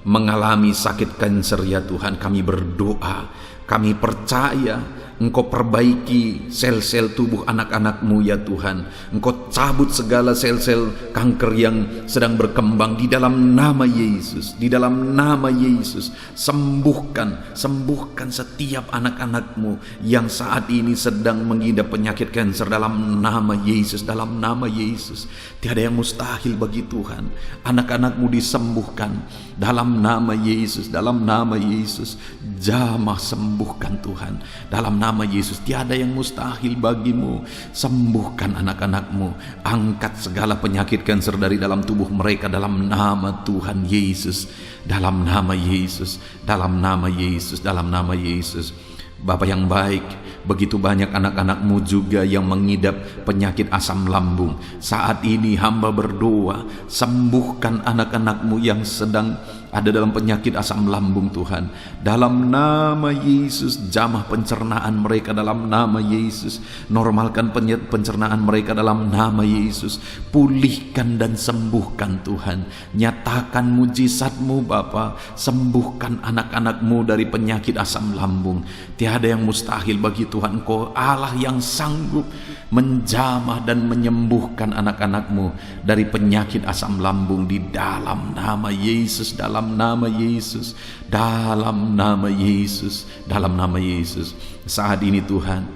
S1: mengalami sakit kanker ya Tuhan, kami berdoa, kami percaya Engkau perbaiki sel-sel tubuh anak-anak-Mu ya Tuhan. Engkau cabut segala sel-sel kanker yang sedang berkembang di dalam nama Yesus. Di dalam nama Yesus, sembuhkan setiap anak-anak-Mu yang saat ini sedang mengidap penyakit kanker dalam nama Yesus. Dalam nama Yesus, tiada yang mustahil bagi Tuhan. Anak-anak-Mu disembuhkan dalam nama Yesus. Dalam nama Yesus, jamah sembuhkan Tuhan. Dalam nama Yesus, tiada yang mustahil bagi-Mu. Sembuhkan anak-anak-Mu. Angkat segala penyakit kanker dari dalam tubuh mereka dalam nama Tuhan Yesus. Dalam nama Yesus, dalam nama Yesus, dalam nama Yesus. Bapa yang baik, begitu banyak anak-anak-Mu juga yang mengidap penyakit asam lambung. Saat ini hamba berdoa, sembuhkan anak-anak-Mu yang sedang ada dalam penyakit asam lambung Tuhan. Dalam nama Yesus, jamah pencernaan mereka dalam nama Yesus. Normalkan pencernaan mereka dalam nama Yesus. Pulihkan dan sembuhkan Tuhan. Nyatakan mujizat-Mu Bapa. Sembuhkan anak-anak-Mu dari penyakit asam lambung. Tiada yang mustahil bagi Tuhan. Engkau Allah yang sanggup menjamah dan menyembuhkan anak-anak-Mu dari penyakit asam lambung di dalam nama Yesus. Dalam nama Yesus, dalam nama Yesus, dalam nama Yesus. Saat ini Tuhan,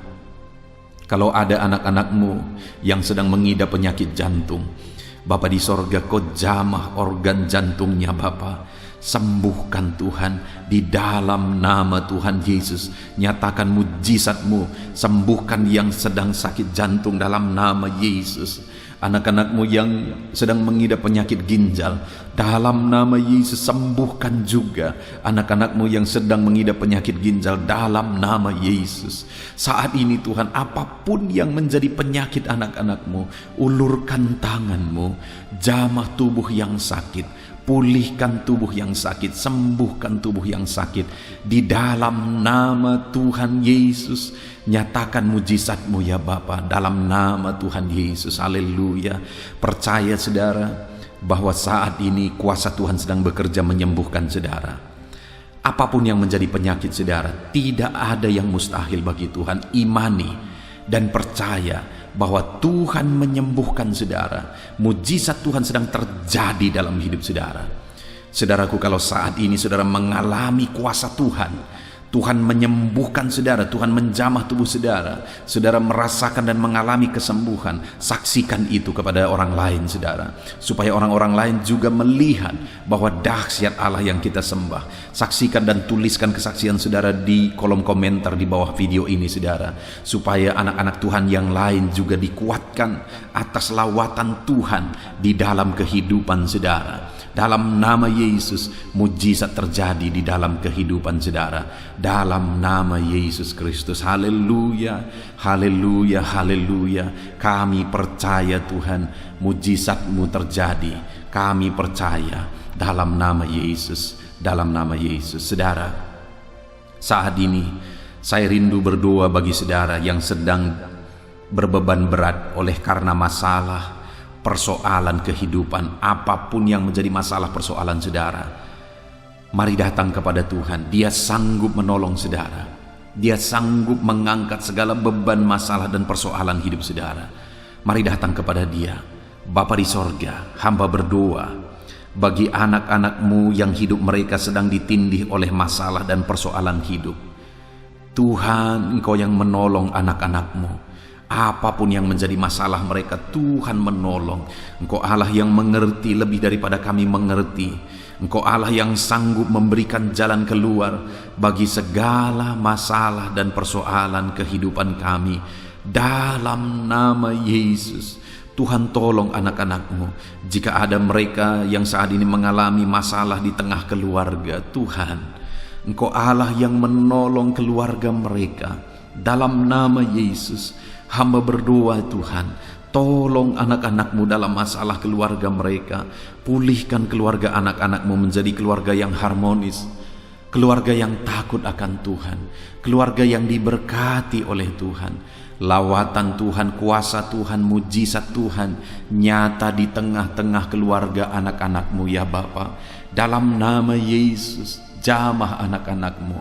S1: kalau ada anak-anak-Mu yang sedang mengidap penyakit jantung, Bapa di sorga, Kau jamah organ jantungnya Bapa. Sembuhkan Tuhan di dalam nama Tuhan Yesus. Nyatakan mujizat-Mu, sembuhkan yang sedang sakit jantung dalam nama Yesus. Anak-anak-Mu yang sedang mengidap penyakit ginjal, dalam nama Yesus sembuhkan juga anak-anak-Mu yang sedang mengidap penyakit ginjal dalam nama Yesus. Saat ini Tuhan, apapun yang menjadi penyakit anak-anak-Mu, ulurkan tangan-Mu, jamah tubuh yang sakit, pulihkan tubuh yang sakit, sembuhkan tubuh yang sakit di dalam nama Tuhan Yesus. Nyatakan mujizat-Mu ya Bapa dalam nama Tuhan Yesus. Haleluya. Percaya saudara bahwa saat ini kuasa Tuhan sedang bekerja menyembuhkan saudara. Apapun yang menjadi penyakit saudara, tidak ada yang mustahil bagi Tuhan. Imani dan percaya bahwa Tuhan menyembuhkan saudara. Mujizat Tuhan sedang terjadi dalam hidup saudara. Saudaraku, kalau saat ini saudara mengalami kuasa Tuhan, Tuhan menyembuhkan saudara, Tuhan menjamah tubuh saudara, saudara merasakan dan mengalami kesembuhan, saksikan itu kepada orang lain saudara, supaya orang-orang lain juga melihat bahwa dahsyat Allah yang kita sembah. Saksikan dan tuliskan kesaksian saudara di kolom komentar di bawah video ini saudara, supaya anak-anak Tuhan yang lain juga dikuatkan atas lawatan Tuhan di dalam kehidupan saudara. Dalam nama Yesus, mujizat terjadi di dalam kehidupan saudara. Dalam nama Yesus Kristus. Haleluya, haleluya, haleluya. Kami percaya Tuhan, mujizat-Mu terjadi. Kami percaya dalam nama Yesus. Dalam nama Yesus. Saudara, saat ini saya rindu berdoa bagi saudara yang sedang berbeban berat oleh karena masalah, persoalan kehidupan, apapun yang menjadi masalah persoalan saudara. Mari datang kepada Tuhan. Dia sanggup menolong saudara. Dia sanggup mengangkat segala beban, masalah dan persoalan hidup saudara. Mari datang kepada Dia. Bapa di sorga, hamba berdoa bagi anak-anak-Mu yang hidup mereka sedang ditindih oleh masalah dan persoalan hidup. Tuhan, Engkau yang menolong anak-anak-Mu. Apapun yang menjadi masalah mereka, Tuhan menolong. Engkau Allah yang mengerti lebih daripada kami mengerti. Engkau Allah yang sanggup memberikan jalan keluar bagi segala masalah dan persoalan kehidupan kami. Dalam nama Yesus, Tuhan tolong anak-anak-Mu. Jika ada mereka yang saat ini mengalami masalah di tengah keluarga, Tuhan, Engkau Allah yang menolong keluarga mereka. Dalam nama Yesus, hamba berdoa Tuhan, tolong anak-anak-Mu dalam masalah keluarga mereka. Pulihkan keluarga anak-anak-Mu menjadi keluarga yang harmonis, keluarga yang takut akan Tuhan, keluarga yang diberkati oleh Tuhan. Lawatan Tuhan, kuasa Tuhan, mujizat Tuhan nyata di tengah-tengah keluarga anak-anak-Mu ya Bapa. Dalam nama Yesus, jamah anak-anak-Mu.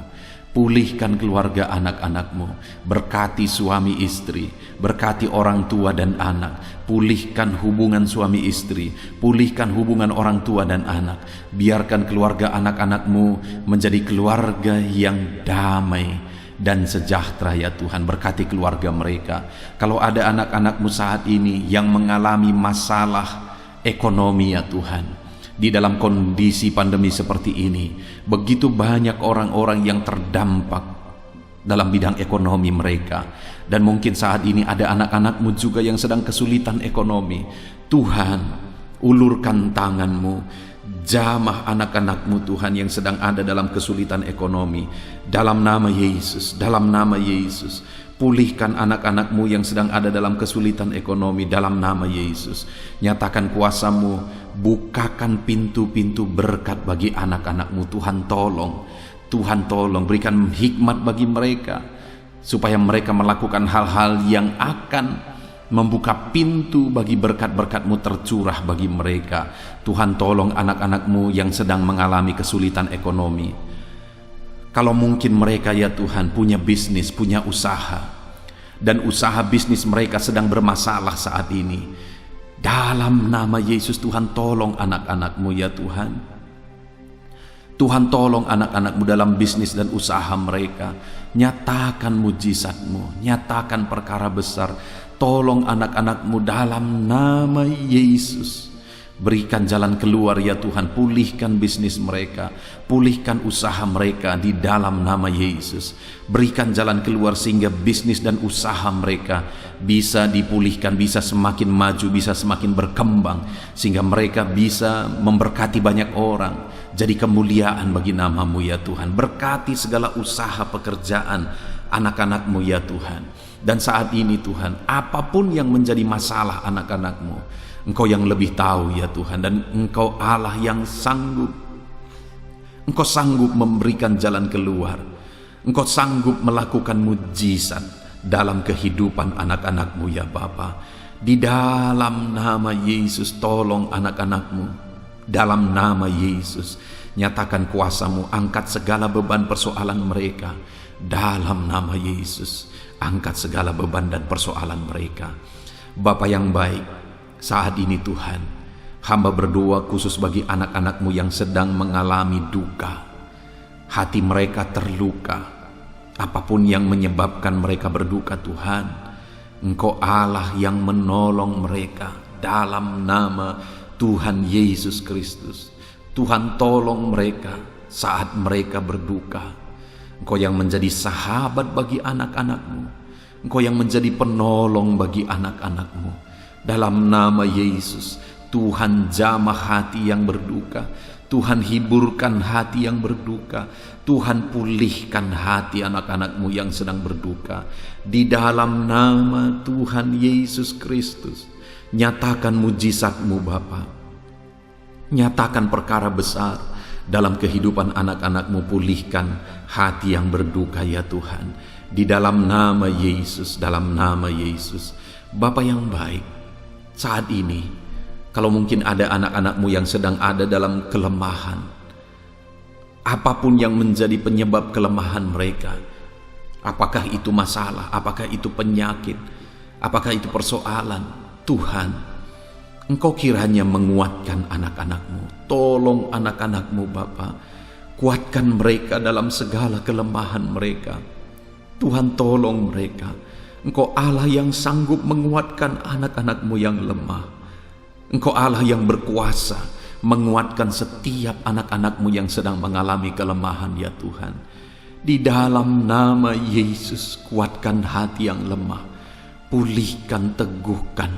S2: Pulihkan keluarga anak-anakmu, berkati suami istri, berkati orang tua dan anak, pulihkan hubungan suami istri, pulihkan hubungan orang tua dan anak. Biarkan keluarga anak-anakmu menjadi keluarga yang damai dan sejahtera ya Tuhan. Berkati keluarga mereka. Kalau ada anak-anakmu saat ini yang mengalami masalah ekonomi ya Tuhan, di dalam kondisi pandemi seperti ini, begitu banyak orang-orang yang terdampak dalam bidang ekonomi mereka. Dan mungkin saat ini ada anak-anakmu juga yang sedang kesulitan ekonomi. Tuhan, ulurkan tanganmu, jamah anak-anakmu Tuhan yang sedang ada dalam kesulitan ekonomi. Dalam nama Yesus, dalam nama Yesus, pulihkan anak-anakmu yang sedang ada dalam kesulitan ekonomi dalam nama Yesus. Nyatakan kuasa-Mu, bukakan pintu-pintu berkat bagi anak-anakmu. Tuhan tolong, Tuhan tolong, berikan hikmat bagi mereka, supaya mereka melakukan hal-hal yang akan membuka pintu bagi berkat-berkat-Mu tercurah bagi mereka. Tuhan tolong anak-anakmu yang sedang mengalami kesulitan ekonomi. Kalau mungkin mereka ya Tuhan punya bisnis, punya usaha, dan usaha bisnis mereka sedang bermasalah saat ini, dalam nama Yesus Tuhan tolong anak-anakmu ya Tuhan. Tuhan tolong anak-anakmu dalam bisnis dan usaha mereka. Nyatakan mujizat-Mu, nyatakan perkara besar. Tolong anak-anakmu dalam nama Yesus. Berikan jalan keluar ya Tuhan, pulihkan bisnis mereka, pulihkan usaha mereka di dalam nama Yesus. Berikan jalan keluar sehingga bisnis dan usaha mereka bisa dipulihkan, bisa semakin maju, bisa semakin berkembang, sehingga mereka bisa memberkati banyak orang, jadi kemuliaan bagi nama-Mu ya Tuhan. Berkati segala usaha pekerjaan anak-anakmu ya Tuhan. Dan saat ini Tuhan, apapun yang menjadi masalah anak-anakmu, Engkau yang lebih tahu ya Tuhan, dan Engkau Allah yang sanggup. Engkau sanggup memberikan jalan keluar. Engkau sanggup melakukan mujizat dalam kehidupan anak-anakmu ya Bapa. Di dalam nama Yesus tolong anak-anakmu. Dalam nama Yesus nyatakan kuasa-Mu, angkat segala beban persoalan mereka. Dalam nama Yesus angkat segala beban dan persoalan mereka. Bapa yang baik, saat ini Tuhan, hamba berdoa khusus bagi anak-anakmu yang sedang mengalami duka. Hati mereka terluka. Apapun yang menyebabkan mereka berduka Tuhan, Engkau Allah yang menolong mereka dalam nama Tuhan Yesus Kristus. Tuhan tolong mereka saat mereka berduka. Engkau yang menjadi sahabat bagi anak-anakmu. Engkau yang menjadi penolong bagi anak-anakmu. Dalam nama Yesus, Tuhan jamah hati yang berduka. Tuhan hiburkan hati yang berduka. Tuhan pulihkan hati anak-anakmu yang sedang berduka. Di dalam nama Tuhan Yesus Kristus, nyatakan mujizat-Mu Bapa. Nyatakan perkara besar dalam kehidupan anak-anakmu. Pulihkan hati yang berduka ya Tuhan. Di dalam nama Yesus, dalam nama Yesus. Bapa yang baik, saat ini kalau mungkin ada anak-anakmu yang sedang ada dalam kelemahan, apapun yang menjadi penyebab kelemahan mereka, apakah itu masalah, apakah itu penyakit, apakah itu persoalan, Tuhan, Engkau kiranya menguatkan anak-anakmu. Tolong anak-anakmu Bapa, kuatkan mereka dalam segala kelemahan mereka. Tuhan tolong mereka. Engkau Allah yang sanggup menguatkan anak-anakmu yang lemah. Engkau Allah yang berkuasa menguatkan setiap anak-anakmu yang sedang mengalami kelemahan ya Tuhan. Di dalam nama Yesus, kuatkan hati yang lemah. Pulihkan, teguhkan,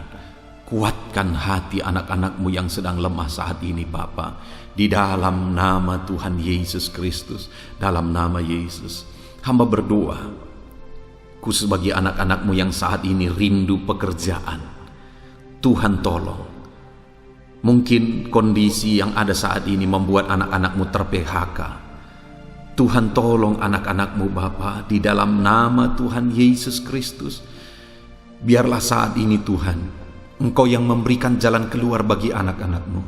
S2: kuatkan hati anak-anakmu yang sedang lemah saat ini Bapa. Di dalam nama Tuhan Yesus Kristus, dalam nama Yesus, hamba berdoa khusus bagi anak-anakmu yang saat ini rindu pekerjaan. Tuhan tolong. Mungkin kondisi yang ada saat ini membuat anak-anakmu ter-PHK. Tuhan tolong anak-anakmu Bapa, di dalam nama Tuhan Yesus Kristus. Biarlah saat ini Tuhan, Engkau yang memberikan jalan keluar bagi anak-anakmu.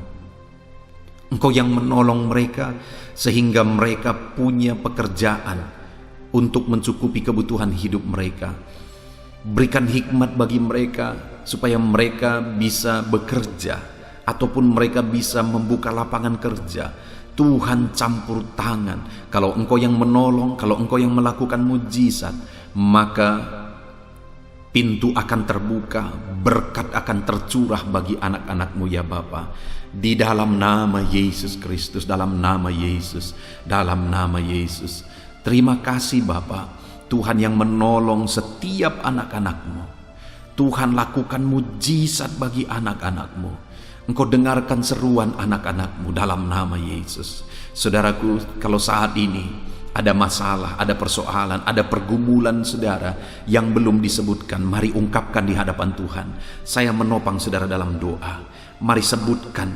S2: Engkau yang menolong mereka sehingga mereka punya pekerjaan.
S1: untuk mencukupi kebutuhan hidup mereka. Berikan hikmat bagi mereka supaya mereka bisa bekerja ataupun mereka bisa membuka lapangan kerja. Tuhan campur tangan. Kalau Engkau yang menolong, kalau Engkau yang melakukan mujizat, maka pintu akan terbuka, berkat akan tercurah bagi anak-anak-Mu ya Bapa. Di dalam nama Yesus Kristus, dalam nama Yesus, dalam nama Yesus. Terima kasih Bapa, Tuhan yang menolong setiap anak-anak-Mu. Tuhan lakukan mujizat bagi anak-anak-Mu. Engkau dengarkan seruan anak-anak-Mu dalam nama Yesus. Saudaraku, kalau saat ini ada masalah, ada persoalan, ada pergumulan saudara yang belum disebutkan, mari ungkapkan di hadapan Tuhan. Saya menopang saudara dalam doa. Mari sebutkan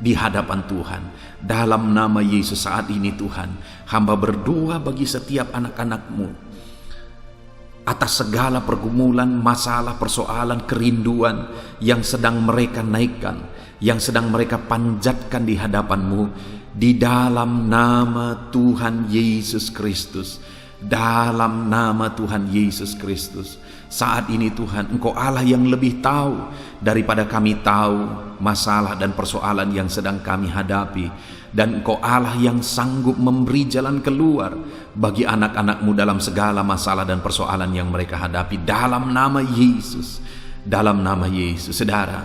S1: di hadapan Tuhan. Dalam nama Yesus saat ini Tuhan, hamba berdoa bagi setiap anak-anak-Mu atas segala pergumulan, masalah, persoalan, kerinduan yang sedang mereka naikkan, yang sedang mereka panjatkan di hadapan-Mu. Di dalam nama Tuhan Yesus Kristus, dalam nama Tuhan Yesus Kristus, saat ini Tuhan, Engkau Allah yang lebih tahu daripada kami tahu masalah dan persoalan yang sedang kami hadapi, dan Engkau Allah yang sanggup memberi jalan keluar bagi anak-anak-Mu dalam segala masalah dan persoalan yang mereka hadapi. Dalam nama Yesus, dalam nama Yesus. Saudara,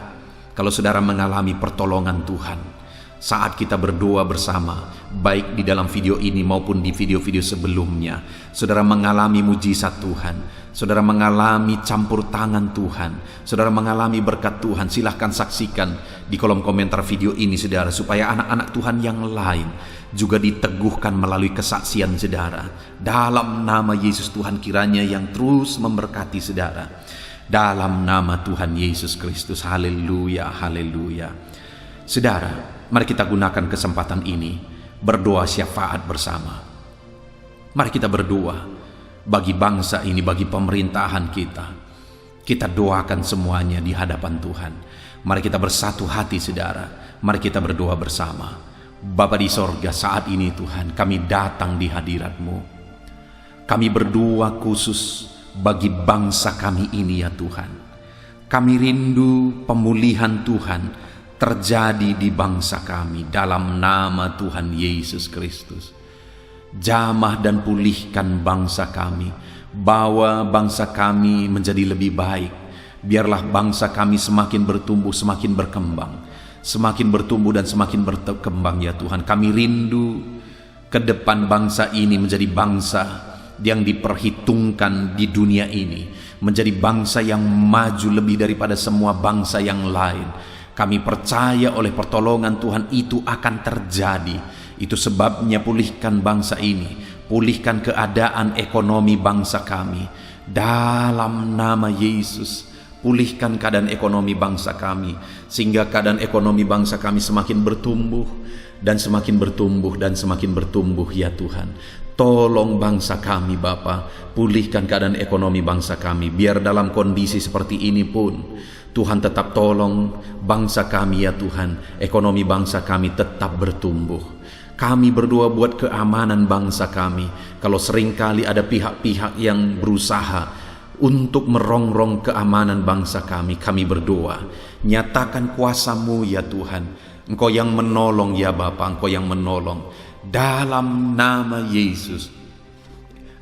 S1: kalau saudara mengalami pertolongan Tuhan saat kita berdoa bersama, baik di dalam video ini maupun di video-video sebelumnya, saudara mengalami mujizat Tuhan, saudara mengalami campur tangan Tuhan, saudara mengalami berkat Tuhan, silahkan saksikan di kolom komentar video ini saudara, supaya anak-anak Tuhan yang lain juga diteguhkan melalui kesaksian saudara. Dalam nama Yesus Tuhan kiranya yang terus memberkati saudara. Dalam nama Tuhan Yesus Kristus, haleluya, haleluya. Saudara, mari kita gunakan kesempatan ini berdoa syafaat bersama. Mari kita berdoa bagi bangsa ini, bagi pemerintahan kita. Kita doakan semuanya di hadapan Tuhan. Mari kita bersatu hati saudara. Mari kita berdoa bersama. Bapa di sorga, saat ini Tuhan kami datang di hadirat-Mu. Kami berdoa khusus bagi bangsa kami ini ya Tuhan. Kami rindu pemulihan Tuhan terjadi di bangsa kami dalam nama Tuhan Yesus Kristus. Jamah dan pulihkan bangsa kami, bawa bangsa kami menjadi lebih baik. Biarlah bangsa kami semakin bertumbuh, semakin berkembang, semakin bertumbuh dan semakin berkembang ya Tuhan. Kami rindu ke depan bangsa ini menjadi bangsa yang diperhitungkan di dunia ini, menjadi bangsa yang maju lebih daripada semua bangsa yang lain. Kami percaya oleh pertolongan Tuhan itu akan terjadi. Itu sebabnya pulihkan bangsa ini, pulihkan keadaan ekonomi bangsa kami. Dalam nama Yesus, pulihkan keadaan ekonomi bangsa kami, sehingga keadaan ekonomi bangsa kami semakin bertumbuh dan semakin bertumbuh dan semakin bertumbuh ya Tuhan. Tolong bangsa kami Bapa, pulihkan keadaan ekonomi bangsa kami. Biar dalam kondisi seperti ini pun Tuhan tetap tolong bangsa kami ya Tuhan. Ekonomi bangsa kami tetap bertumbuh. Kami berdoa buat keamanan bangsa kami. Kalau seringkali ada pihak-pihak yang berusaha untuk merongrong keamanan bangsa kami berdoa, nyatakan kuasa-Mu ya Tuhan. Engkau yang menolong ya Bapa, Engkau yang menolong. Dalam nama Yesus,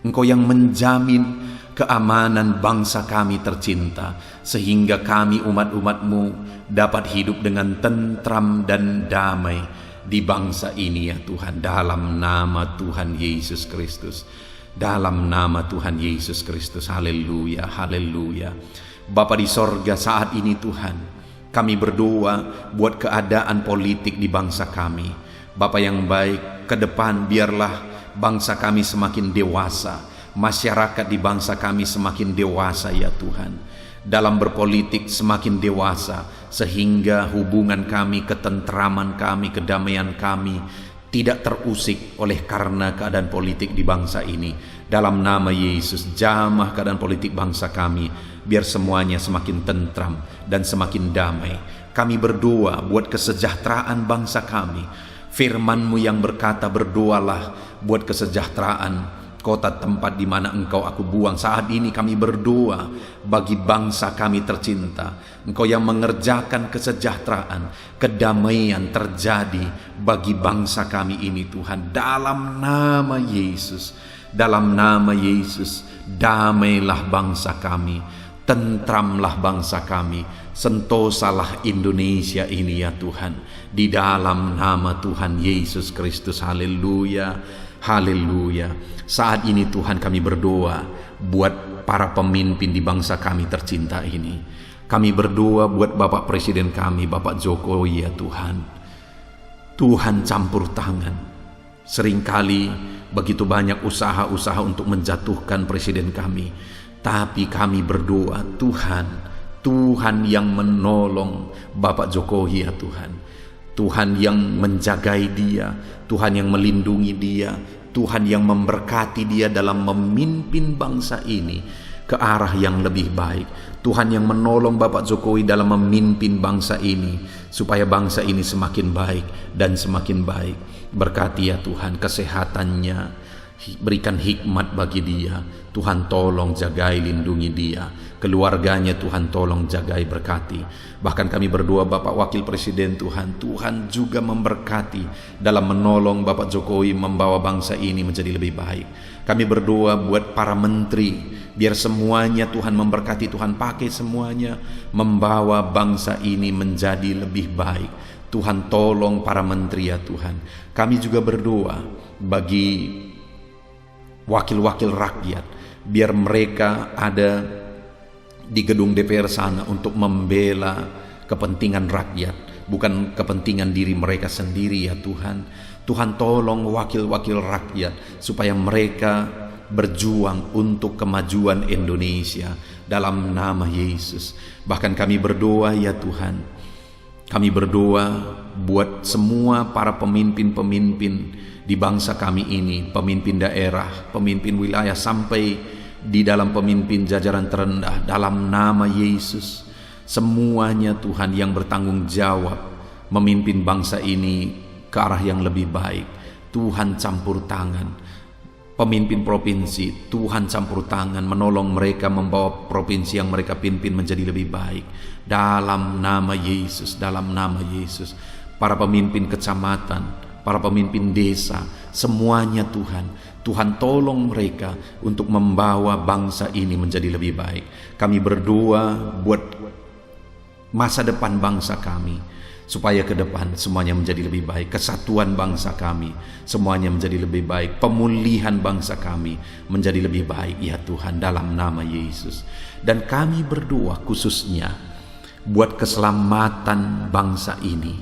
S1: Engkau yang menjamin keamanan bangsa kami tercinta, sehingga kami umat-umat-Mu dapat hidup dengan tentram dan damai di bangsa ini ya Tuhan. Dalam nama Tuhan Yesus Kristus, dalam nama Tuhan Yesus Kristus, haleluya, haleluya. Bapa di sorga, saat ini Tuhan kami berdoa buat keadaan politik di bangsa kami. Bapa yang baik, ke depan biarlah bangsa kami semakin dewasa, masyarakat di bangsa kami semakin dewasa ya Tuhan. Dalam berpolitik semakin dewasa, sehingga hubungan kami, ketentraman kami, kedamaian kami tidak terusik oleh karena keadaan politik di bangsa ini. Dalam nama Yesus, jamah keadaan politik bangsa kami, biar semuanya semakin tentram dan semakin damai. Kami berdoa buat kesejahteraan bangsa kami. Firman-Mu yang berkata, berdoalah buat kesejahteraan kota tempat di mana Engkau aku buang. Saat ini kami berdoa bagi bangsa kami tercinta. Engkau yang mengerjakan kesejahteraan, kedamaian terjadi bagi bangsa kami ini Tuhan. Dalam nama Yesus, dalam nama Yesus, damailah bangsa kami, tentramlah bangsa kami, sentosalah Indonesia ini ya Tuhan, di dalam nama Tuhan Yesus Kristus. Haleluya, haleluya. Saat ini Tuhan kami berdoa buat para pemimpin di bangsa kami tercinta ini. Kami berdoa buat Bapak Presiden kami, Bapak Jokowi ya Tuhan. Tuhan campur tangan. Seringkali begitu banyak usaha-usaha untuk menjatuhkan presiden kami. Tapi kami berdoa, Tuhan yang menolong Bapak Jokowi ya Tuhan. Tuhan yang menjagai dia, Tuhan yang melindungi dia, Tuhan yang memberkati dia dalam memimpin bangsa ini ke arah yang lebih baik. Tuhan yang menolong Bapak Jokowi dalam memimpin bangsa ini supaya bangsa ini semakin baik dan semakin baik. Berkati ya Tuhan kesehatannya, berikan hikmat bagi dia. Tuhan tolong jagai, lindungi dia. Keluarganya Tuhan tolong jagai, berkati. Bahkan kami berdoa Bapak Wakil Presiden Tuhan juga memberkati dalam menolong Bapak Jokowi membawa bangsa ini menjadi lebih baik. Kami berdoa buat para menteri, biar semuanya Tuhan memberkati, Tuhan pakai semuanya membawa bangsa ini menjadi lebih baik. Tuhan tolong para menteri ya Tuhan. Kami juga berdoa bagi wakil-wakil rakyat, biar mereka ada di gedung DPR sana untuk membela kepentingan rakyat, bukan kepentingan diri mereka sendiri ya Tuhan. Tuhan tolong wakil-wakil rakyat supaya mereka berjuang untuk kemajuan Indonesia dalam nama Yesus. Bahkan kami berdoa ya Tuhan, kami berdoa buat semua para pemimpin-pemimpin di bangsa kami ini, pemimpin daerah, pemimpin wilayah, sampai di dalam pemimpin jajaran terendah, dalam nama Yesus. Semuanya Tuhan yang bertanggung jawab memimpin bangsa ini ke arah yang lebih baik, Tuhan campur tangan. Pemimpin provinsi, Tuhan campur tangan, menolong mereka membawa provinsi yang mereka pimpin menjadi lebih baik. Dalam nama Yesus, dalam nama Yesus. Para pemimpin kecamatan, para pemimpin desa, semuanya Tuhan tolong mereka untuk membawa bangsa ini menjadi lebih baik. Kami berdoa buat masa depan bangsa kami, supaya ke depan semuanya menjadi lebih baik. Kesatuan bangsa kami semuanya menjadi lebih baik. Pemulihan bangsa kami menjadi lebih baik ya Tuhan, dalam nama Yesus. Dan kami berdoa khususnya buat keselamatan bangsa ini,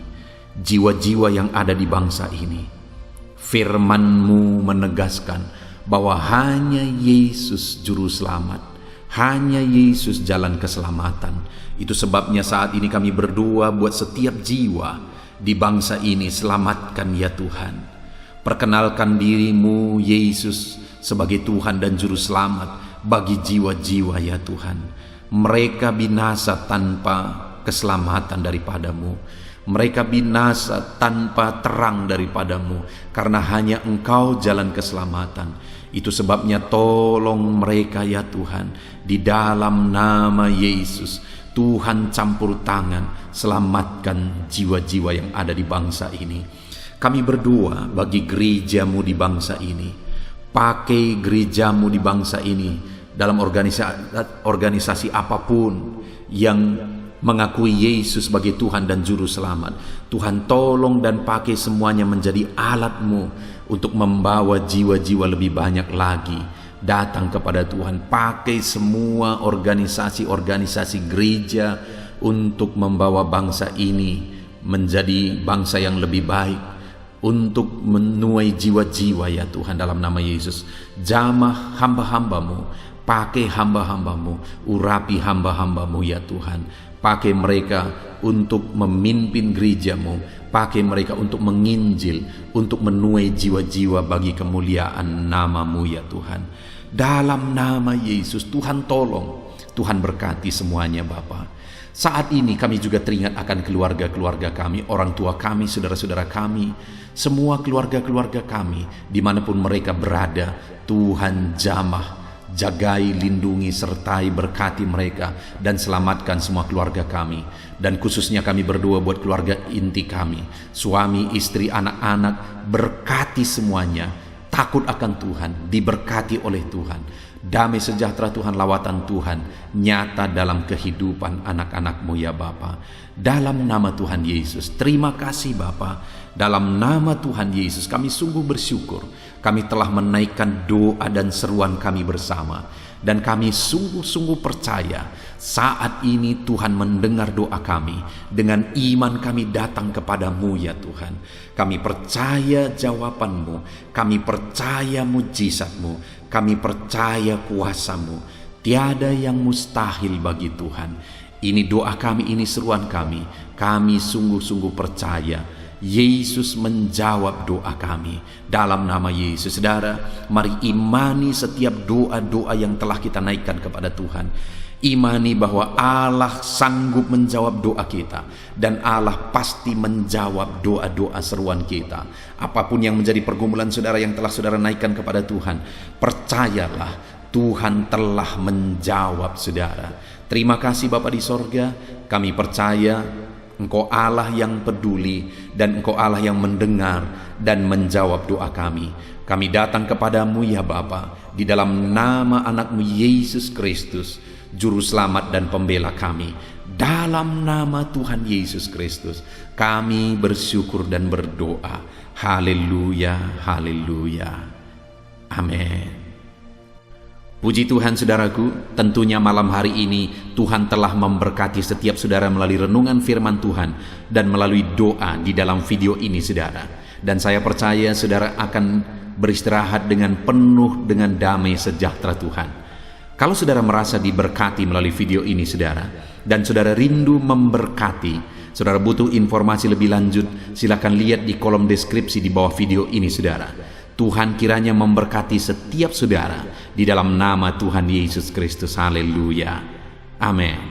S1: jiwa-jiwa yang ada di bangsa ini. Firman-Mu menegaskan bahwa hanya Yesus juru selamat, hanya Yesus jalan keselamatan. Itu sebabnya saat ini kami berdoa buat setiap jiwa di bangsa ini, selamatkan ya Tuhan. Perkenalkan diri-Mu Yesus sebagai Tuhan dan juru selamat bagi jiwa-jiwa ya Tuhan. Mereka binasa tanpa keselamatan daripada-Mu. Mereka binasa tanpa terang daripada-Mu, karena hanya Engkau jalan keselamatan. Itu sebabnya tolong mereka ya Tuhan, di dalam nama Yesus. Tuhan campur tangan, selamatkan jiwa-jiwa yang ada di bangsa ini. Kami berdoa bagi gereja-Mu di bangsa ini. Pakai gereja-Mu di bangsa ini dalam organisasi apapun yang mengakui Yesus sebagai Tuhan dan Juru Selamat. Tuhan tolong dan pakai semuanya menjadi alat-Mu untuk membawa jiwa-jiwa lebih banyak lagi datang kepada Tuhan. Pakai semua organisasi-organisasi gereja untuk membawa bangsa ini menjadi bangsa yang lebih baik, untuk menuai jiwa-jiwa ya Tuhan, dalam nama Yesus. Jamah hamba-hamba-Mu, pakai hamba-hamba-Mu, urapi hamba-hamba-Mu ya Tuhan. Pakai mereka untuk memimpin gereja-Mu, pakai mereka untuk menginjil, untuk menuai jiwa-jiwa bagi kemuliaan nama-Mu ya Tuhan. Dalam nama Yesus, Tuhan tolong Tuhan berkati semuanya Bapa. Saat ini kami juga teringat akan keluarga-keluarga kami, orang tua kami, saudara-saudara kami, semua keluarga-keluarga kami, dimanapun mereka berada. Tuhan jamah, jagai, lindungi, sertai, berkati mereka, dan selamatkan semua keluarga kami. Dan khususnya kami berdoa buat keluarga inti kami, suami, istri, anak-anak, berkati semuanya, takut akan Tuhan, diberkati oleh Tuhan. Damai sejahtera Tuhan, lawatan Tuhan nyata dalam kehidupan anak-anak-Mu ya Bapa. Dalam nama Tuhan Yesus, terima kasih Bapa. Dalam nama Tuhan Yesus kami sungguh bersyukur. Kami telah menaikkan doa dan seruan kami bersama. Dan kami sungguh-sungguh percaya saat ini Tuhan mendengar doa kami. Dengan iman kami datang kepadamu ya Tuhan. Kami percaya jawaban-Mu, kami percaya mujizat-Mu, kami percaya kuasa-Mu. Tiada yang mustahil bagi Tuhan. Ini doa kami, ini seruan kami. Kami sungguh-sungguh percaya Yesus menjawab doa kami. Dalam nama Yesus, saudara, mari imani setiap doa-doa yang telah kita naikkan kepada Tuhan. Imani bahwa Allah sanggup menjawab doa kita, dan Allah pasti menjawab doa-doa seruan kita. Apapun yang menjadi pergumulan saudara yang telah saudara naikkan kepada Tuhan, percayalah Tuhan telah menjawab saudara. Terima kasih Bapa di sorga, kami percaya Engkau Allah yang peduli, dan Engkau Allah yang mendengar dan menjawab doa kami. Kami datang kepadamu ya Bapa, di dalam nama anak-Mu Yesus Kristus, Juru Selamat dan Pembela kami. Dalam nama Tuhan Yesus Kristus, kami bersyukur dan berdoa. Haleluya, haleluya. Amin. Puji Tuhan saudaraku, tentunya malam hari ini Tuhan telah memberkati setiap saudara melalui renungan firman Tuhan dan melalui doa di dalam video ini saudara. Dan saya percaya saudara akan beristirahat dengan penuh dengan damai sejahtera Tuhan. Kalau saudara merasa diberkati melalui video ini saudara, dan saudara rindu memberkati, saudara butuh informasi lebih lanjut, silakan lihat di kolom deskripsi di bawah video ini saudara. Tuhan kiranya memberkati setiap saudara di dalam nama Tuhan Yesus Kristus. Haleluya. Amin.